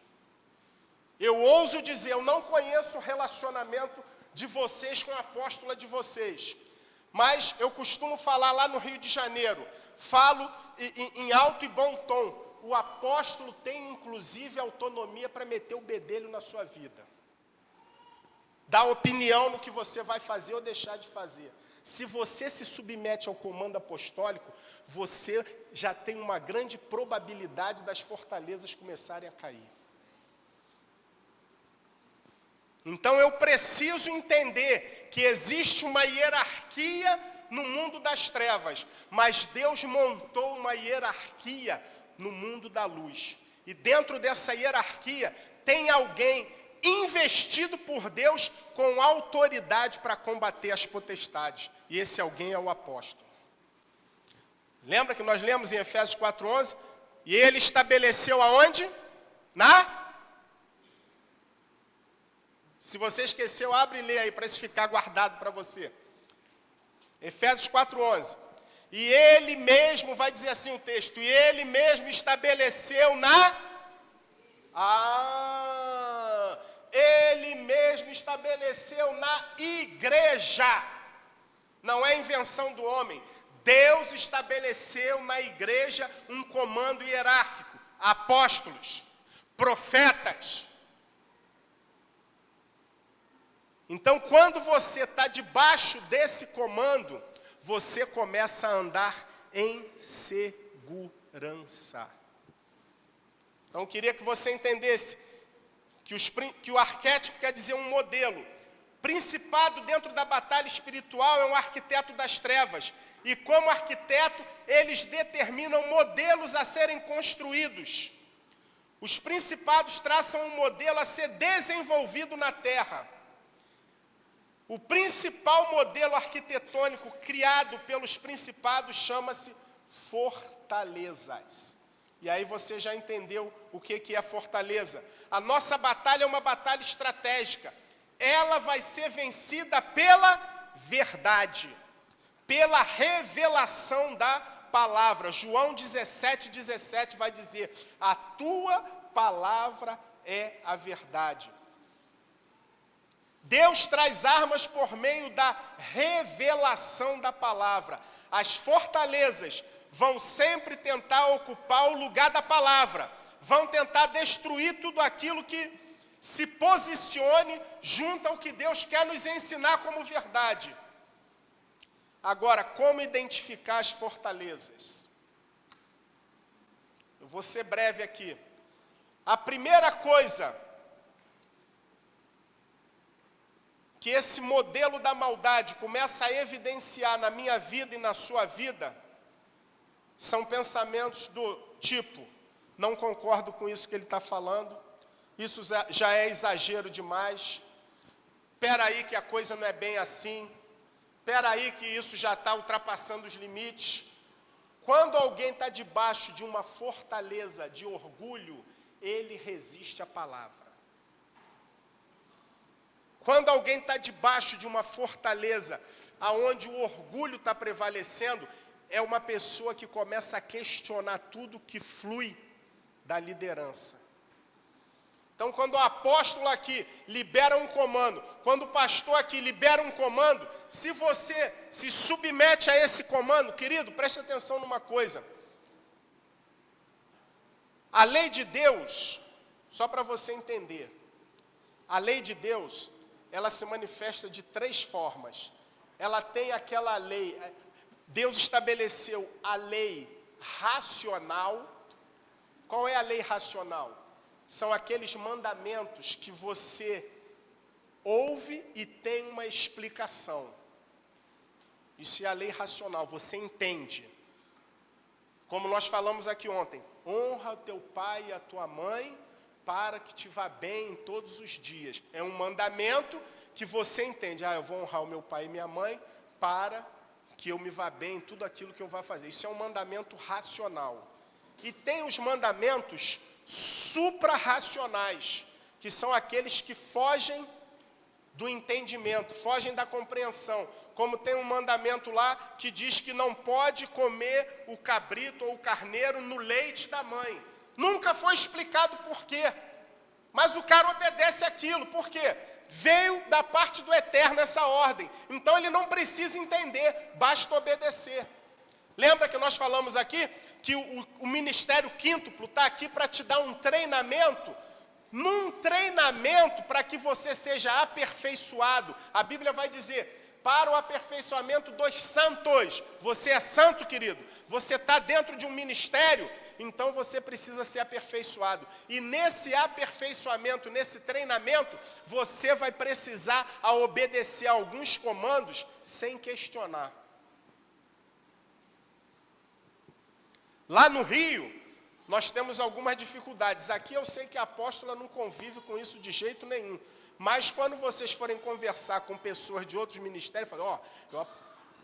Eu ouso dizer, eu não conheço o relacionamento de vocês com a apóstola de vocês, mas eu costumo falar lá no Rio de Janeiro, falo em alto e bom tom, o apóstolo tem inclusive autonomia para meter o bedelho na sua vida, dar opinião no que você vai fazer ou deixar de fazer. Se você se submete ao comando apostólico, você já tem uma grande probabilidade das fortalezas começarem a cair. Então eu preciso entender que existe uma hierarquia no mundo das trevas, mas Deus montou uma hierarquia no mundo da luz. E dentro dessa hierarquia tem alguém investido por Deus com autoridade para combater as potestades. E esse alguém é o apóstolo. Lembra que nós lemos em Efésios 4:11? E ele estabeleceu aonde? Se você esqueceu, abre e lê aí para isso ficar guardado para você. Efésios 4:11. E ele mesmo, vai dizer assim o texto, e ele mesmo estabeleceu ele mesmo estabeleceu na igreja. Não é invenção do homem. Deus estabeleceu na igreja um comando hierárquico. Apóstolos, profetas. Então, quando você está debaixo desse comando, você começa a andar em segurança. Então, eu queria que você entendesse que o arquétipo quer dizer um modelo. Principado dentro da batalha espiritual é um arquiteto das trevas. E como arquiteto, eles determinam modelos a serem construídos. Os principados traçam um modelo a ser desenvolvido na terra. O principal modelo arquitetônico criado pelos principados chama-se fortalezas. E aí você já entendeu o que é fortaleza. A nossa batalha é uma batalha estratégica. Ela vai ser vencida pela verdade, pela revelação da palavra. João 17:17 vai dizer, a tua palavra é a verdade. Deus traz armas por meio da revelação da palavra. As fortalezas vão sempre tentar ocupar o lugar da palavra. Vão tentar destruir tudo aquilo que se posicione junto ao que Deus quer nos ensinar como verdade. Agora, como identificar as fortalezas? Eu vou ser breve aqui. A primeira coisa que esse modelo da maldade começa a evidenciar na minha vida e na sua vida, são pensamentos do tipo: não concordo com isso que ele está falando, isso já é exagero demais, espera aí que a coisa não é bem assim, espera aí que isso já está ultrapassando os limites. Quando alguém está debaixo de uma fortaleza de orgulho, ele resiste à palavra. Quando alguém está debaixo de uma fortaleza, aonde o orgulho está prevalecendo, é uma pessoa que começa a questionar tudo que flui da liderança. Então, quando o apóstolo aqui libera um comando, quando o pastor aqui libera um comando, se você se submete a esse comando, querido, preste atenção numa coisa. A lei de Deus, só para você entender, a lei de Deus, ela se manifesta de 3 formas. Ela tem aquela lei, Deus estabeleceu a lei racional. Qual é a lei racional? São aqueles mandamentos que você ouve e tem uma explicação. Isso é a lei racional, você entende. Como nós falamos aqui ontem, honra teu pai e a tua mãe para que te vá bem em todos os dias. É um mandamento que você entende. Eu vou honrar o meu pai e minha mãe para que eu me vá bem em tudo aquilo que eu vá fazer. Isso é um mandamento racional. E tem os mandamentos suprarracionais, que são aqueles que fogem do entendimento, fogem da compreensão. Como tem um mandamento lá que diz que não pode comer o cabrito ou o carneiro no leite da mãe. Nunca foi explicado por quê. Mas o cara obedece aquilo. Por quê? Veio da parte do Eterno essa ordem. Então ele não precisa entender, basta obedecer. Lembra que nós falamos aqui que o ministério quíntuplo está aqui para te dar um treinamento? Num treinamento para que você seja aperfeiçoado. A Bíblia vai dizer: para o aperfeiçoamento dos santos. Você é santo, querido. Você está dentro de um ministério, então você precisa ser aperfeiçoado. E nesse aperfeiçoamento, nesse treinamento, você vai precisar obedecer a alguns comandos sem questionar. Lá no Rio, nós temos algumas dificuldades. Aqui eu sei que a apóstola não convive com isso de jeito nenhum. Mas quando vocês forem conversar com pessoas de outros ministérios, falem: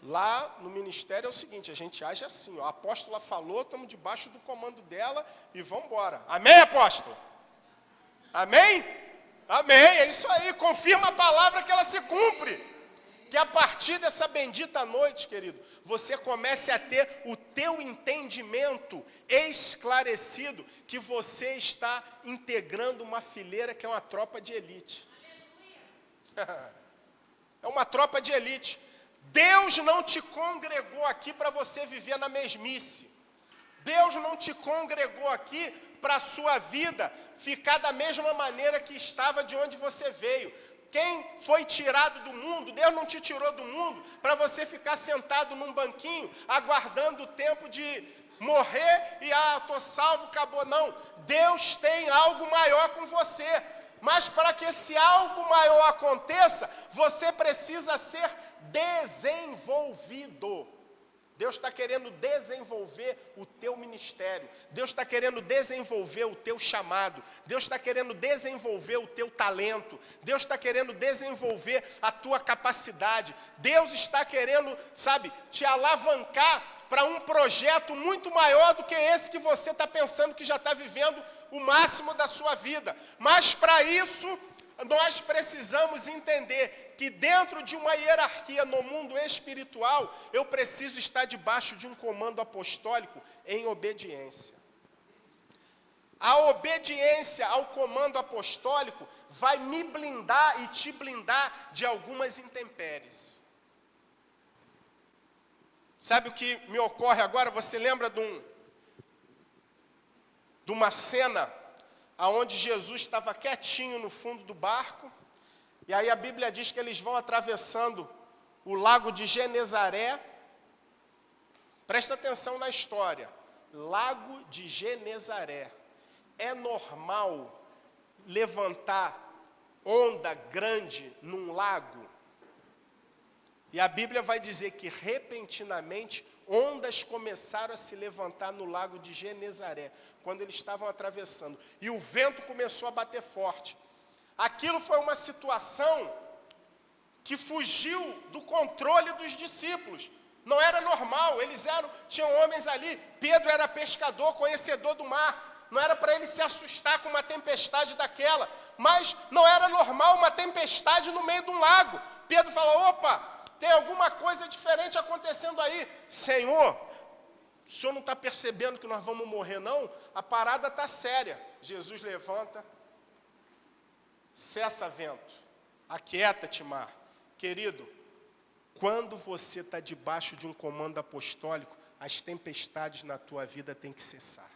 lá no ministério é o seguinte, a gente age assim, a apóstola falou, estamos debaixo do comando dela e vamos embora. Amém, apóstolo? Amém? Amém, é isso aí, confirma a palavra que ela se cumpre. Que a partir dessa bendita noite, querido, você comece a ter o teu entendimento esclarecido, que você está integrando uma fileira que é uma tropa de elite. É uma tropa de elite. Deus não te congregou aqui para você viver na mesmice. Deus não te congregou aqui para a sua vida ficar da mesma maneira que estava de onde você veio. Quem foi tirado do mundo, Deus não te tirou do mundo para você ficar sentado num banquinho, aguardando o tempo de morrer e estou salvo, acabou. Não, Deus tem algo maior com você. Mas para que esse algo maior aconteça, você precisa ser desenvolvido. Deus está querendo desenvolver o teu ministério. Deus está querendo desenvolver o teu chamado. Deus está querendo desenvolver o teu talento. Deus está querendo desenvolver a tua capacidade. Deus está querendo, te alavancar para um projeto muito maior do que esse que você está pensando que já está vivendo o máximo da sua vida. Mas para isso, nós precisamos entender que dentro de uma hierarquia no mundo espiritual, eu preciso estar debaixo de um comando apostólico em obediência. A obediência ao comando apostólico vai me blindar e te blindar de algumas intempéries. Sabe o que me ocorre agora? Você lembra de uma cena onde Jesus estava quietinho no fundo do barco, e aí a Bíblia diz que eles vão atravessando o lago de Genezaré. Presta atenção na história. Lago de Genezaré é normal levantar onda grande num lago? E a Bíblia vai dizer que repentinamente ondas começaram a se levantar no lago de Genezaré, quando eles estavam atravessando. E o vento começou a bater forte. Aquilo foi uma situação que fugiu do controle dos discípulos. Não era normal, tinham homens ali. Pedro era pescador, conhecedor do mar. Não era para ele se assustar com uma tempestade daquela. Mas não era normal uma tempestade no meio de um lago. Pedro falou, opa, tem alguma coisa diferente acontecendo aí. Senhor, o senhor não está percebendo que nós vamos morrer, não? A parada está séria. Jesus levanta, cessa vento, aquieta-te, mar. Querido, quando você está debaixo de um comando apostólico, as tempestades na tua vida têm que cessar.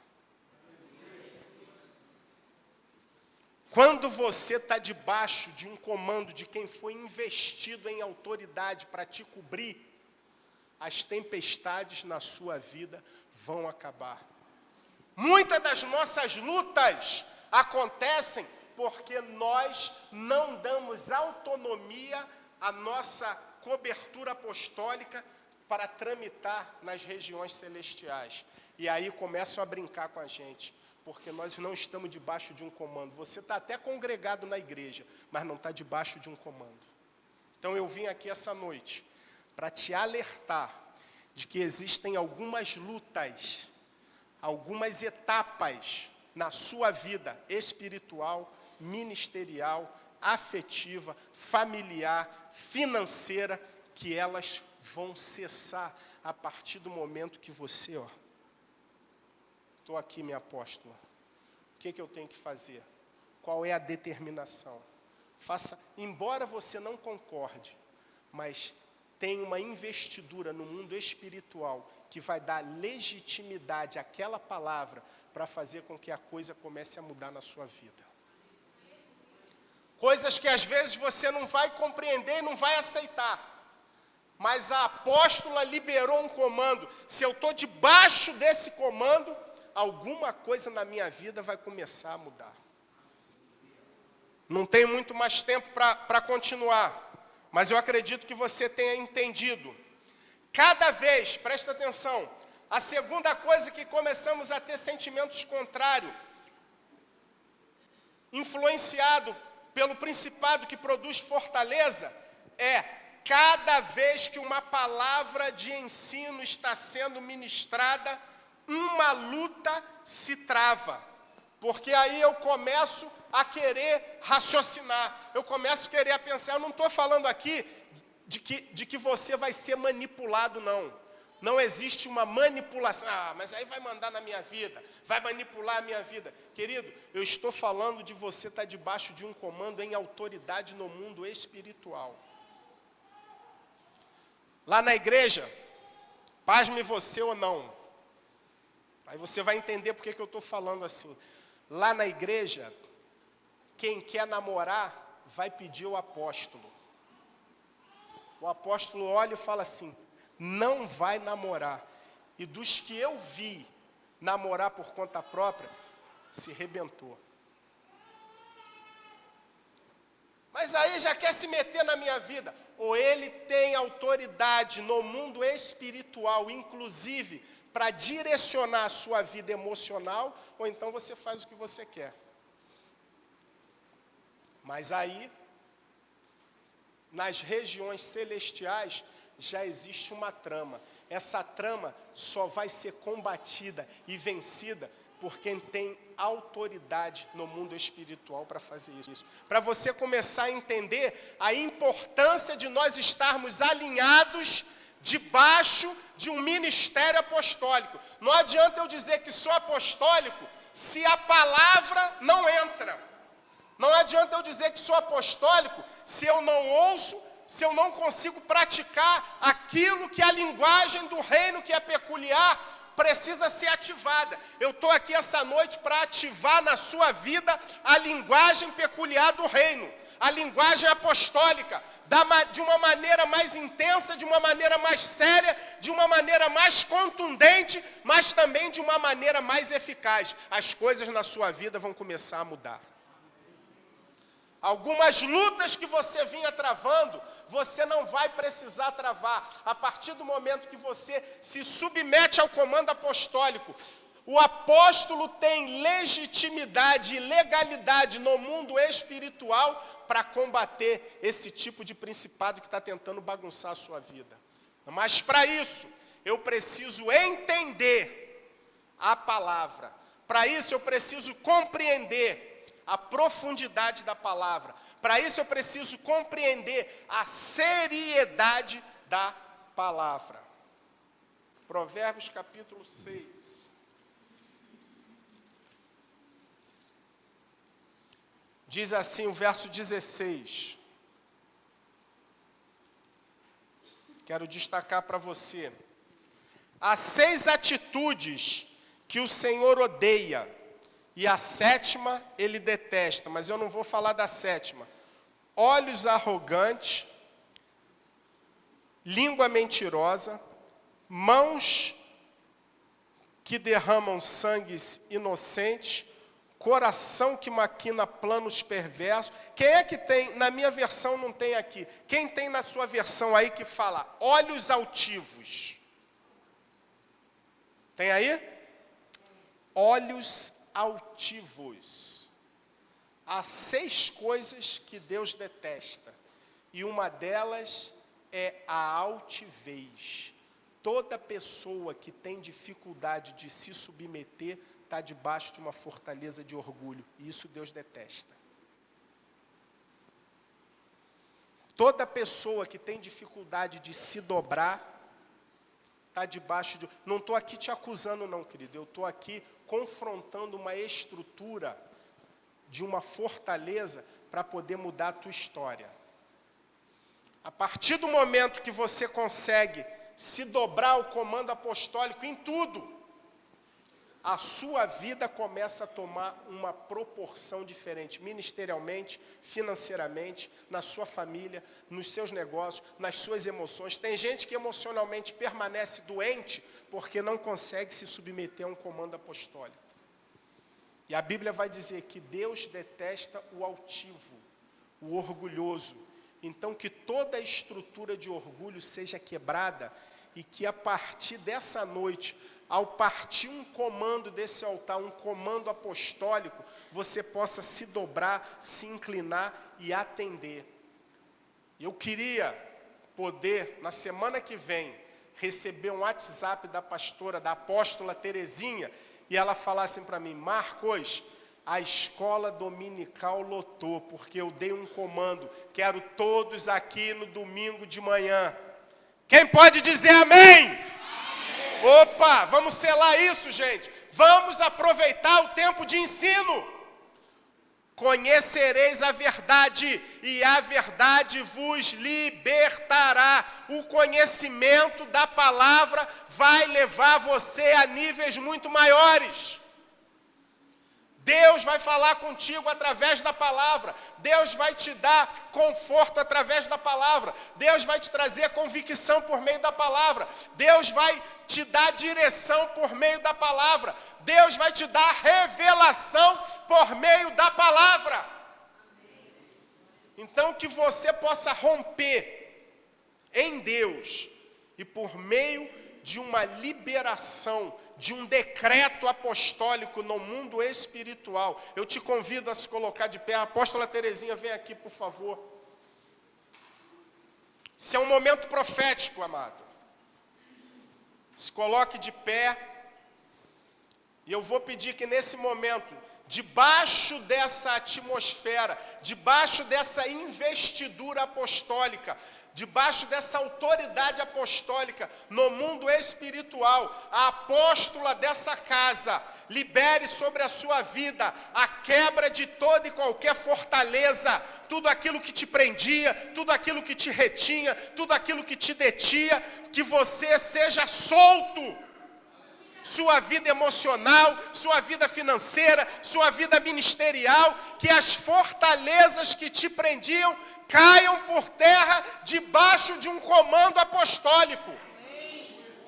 Quando você está debaixo de um comando de quem foi investido em autoridade para te cobrir, as tempestades na sua vida vão acabar. Muitas das nossas lutas acontecem porque nós não damos autonomia à nossa cobertura apostólica para tramitar nas regiões celestiais. E aí começam a brincar com a gente, porque nós não estamos debaixo de um comando. Você está até congregado na igreja, mas não está debaixo de um comando. Então eu vim aqui essa noite para te alertar de que existem algumas lutas, algumas etapas na sua vida espiritual, ministerial, afetiva, familiar, financeira, que elas vão cessar a partir do momento que você, estou aqui, minha apóstola, o que eu tenho que fazer? Qual é a determinação? Faça, embora você não concorde, mas tem uma investidura no mundo espiritual que vai dar legitimidade àquela palavra para fazer com que a coisa comece a mudar na sua vida. Coisas que às vezes você não vai compreender e não vai aceitar. Mas a apóstola liberou um comando. Se eu estou debaixo desse comando, alguma coisa na minha vida vai começar a mudar. Não tenho muito mais tempo para continuar. Mas eu acredito que você tenha entendido. Cada vez, presta atenção, a segunda coisa que começamos a ter sentimentos contrários, influenciado pelo principado que produz fortaleza, é cada vez que uma palavra de ensino está sendo ministrada, uma luta se trava. Porque aí eu começo a querer raciocinar, eu começo a querer pensar. Eu não estou falando aqui de que você vai ser manipulado, não. Não existe uma manipulação. Mas aí vai mandar na minha vida, vai manipular a minha vida. Querido, eu estou falando de você estar debaixo de um comando em autoridade no mundo espiritual. Lá na igreja, pasme você ou não. Aí você vai entender por que eu estou falando assim. Lá na igreja, quem quer namorar vai pedir o apóstolo. O apóstolo olha e fala assim, não vai namorar. E dos que eu vi namorar por conta própria, se rebentou. Mas aí já quer se meter na minha vida. Ou ele tem autoridade no mundo espiritual, inclusive, para direcionar a sua vida emocional, ou então você faz o que você quer. Mas aí, nas regiões celestiais, já existe uma trama. Essa trama só vai ser combatida e vencida por quem tem autoridade no mundo espiritual para fazer isso. Para você começar a entender a importância de nós estarmos alinhados debaixo de um ministério apostólico. Não adianta eu dizer que sou apostólico se a palavra não entra. Não adianta eu dizer que sou apostólico se eu não ouço, se eu não consigo praticar aquilo que a linguagem do reino, que é peculiar, precisa ser ativada. Eu estou aqui essa noite para ativar na sua vida a linguagem peculiar do reino, a linguagem apostólica, de uma maneira mais intensa, de uma maneira mais séria, de uma maneira mais contundente, mas também de uma maneira mais eficaz. As coisas na sua vida vão começar a mudar. Algumas lutas que você vinha travando, você não vai precisar travar. A partir do momento que você se submete ao comando apostólico, o apóstolo tem legitimidade e legalidade no mundo espiritual para combater esse tipo de principado que está tentando bagunçar a sua vida. Mas para isso, eu preciso entender a palavra. Para isso, eu preciso compreender a profundidade da palavra. Para isso, eu preciso compreender a seriedade da palavra. Provérbios capítulo 6. Diz assim o verso 16. Quero destacar para você. Há 6 atitudes que o Senhor odeia, e a 7ª ele detesta, mas eu não vou falar da 7ª. Olhos arrogantes, língua mentirosa, mãos que derramam sangues inocentes, coração que maquina planos perversos. Quem é que tem? Na minha versão não tem aqui. Quem tem na sua versão aí que fala olhos altivos? Tem aí? Olhos altivos. Há 6 coisas que Deus detesta. E uma delas é a altivez. Toda pessoa que tem dificuldade de se submeter está debaixo de uma fortaleza de orgulho. E isso Deus detesta. Toda pessoa que tem dificuldade de se dobrar, está debaixo de... Não estou aqui te acusando não, querido. Eu estou aqui confrontando uma estrutura de uma fortaleza para poder mudar a tua história. A partir do momento que você consegue se dobrar ao comando apostólico em tudo, a sua vida começa a tomar uma proporção diferente, ministerialmente, financeiramente, na sua família, nos seus negócios, nas suas emoções. Tem gente que emocionalmente permanece doente porque não consegue se submeter a um comando apostólico. E a Bíblia vai dizer que Deus detesta o altivo, o orgulhoso. Então, que toda a estrutura de orgulho seja quebrada e que a partir dessa noite, ao partir um comando desse altar, um comando apostólico, você possa se dobrar, se inclinar e atender. Eu queria poder, na semana que vem, receber um WhatsApp da pastora, da apóstola Terezinha, e ela falar assim para mim: Marcos, a escola dominical lotou, porque eu dei um comando, quero todos aqui no domingo de manhã. Quem pode dizer amém? Opa, vamos selar isso, gente. Vamos aproveitar o tempo de ensino. Conhecereis a verdade, e a verdade vos libertará. O conhecimento da palavra vai levar você a níveis muito maiores. Deus vai falar contigo através da palavra. Deus vai te dar conforto através da palavra. Deus vai te trazer convicção por meio da palavra. Deus vai te dar direção por meio da palavra. Deus vai te dar revelação por meio da palavra. Então, que você possa romper em Deus e por meio de uma liberação, de um decreto apostólico no mundo espiritual. Eu te convido a se colocar de pé. A apóstola Terezinha, vem aqui, por favor. Isso é um momento profético, amado. Se coloque de pé. E eu vou pedir que nesse momento, debaixo dessa atmosfera, debaixo dessa investidura apostólica, debaixo dessa autoridade apostólica no mundo espiritual, a apóstola dessa casa libere sobre a sua vida a quebra de toda e qualquer fortaleza, tudo aquilo que te prendia, tudo aquilo que te retinha, tudo aquilo que te detinha, que você seja solto. Sua vida emocional, sua vida financeira, sua vida ministerial, que as fortalezas que te prendiam caiam por terra debaixo de um comando apostólico.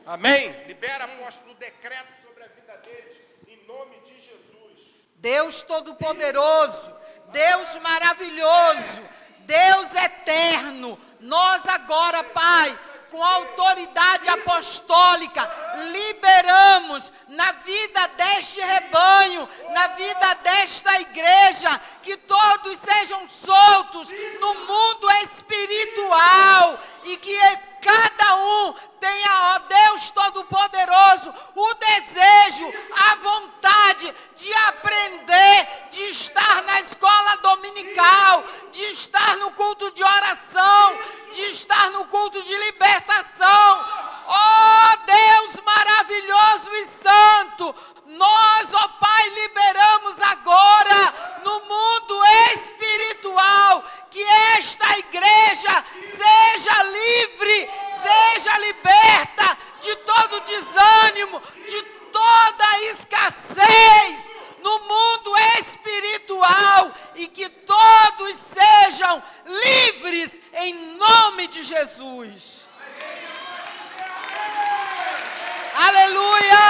Amém? Libera, apóstolo, o decreto sobre a vida deles, em nome de Jesus. Deus Todo-Poderoso, Deus maravilhoso, Deus eterno, nós agora, Pai, com autoridade apostólica, liberamos na vida deste rebanho, na vida desta igreja, que todos sejam soltos no mundo espiritual e que cada um tenha, ó Deus Todo-Poderoso, o desejo, a vontade de aprender, de estar na escola dominical, de estar no culto de oração, de estar no culto de libertação. Ó Deus maravilhoso e santo, nós, ó Pai, liberamos agora no mundo espiritual que esta igreja seja livre, seja liberta de todo desânimo, de toda escassez no mundo espiritual e que todos sejam livres em nome de Jesus. Aleluia!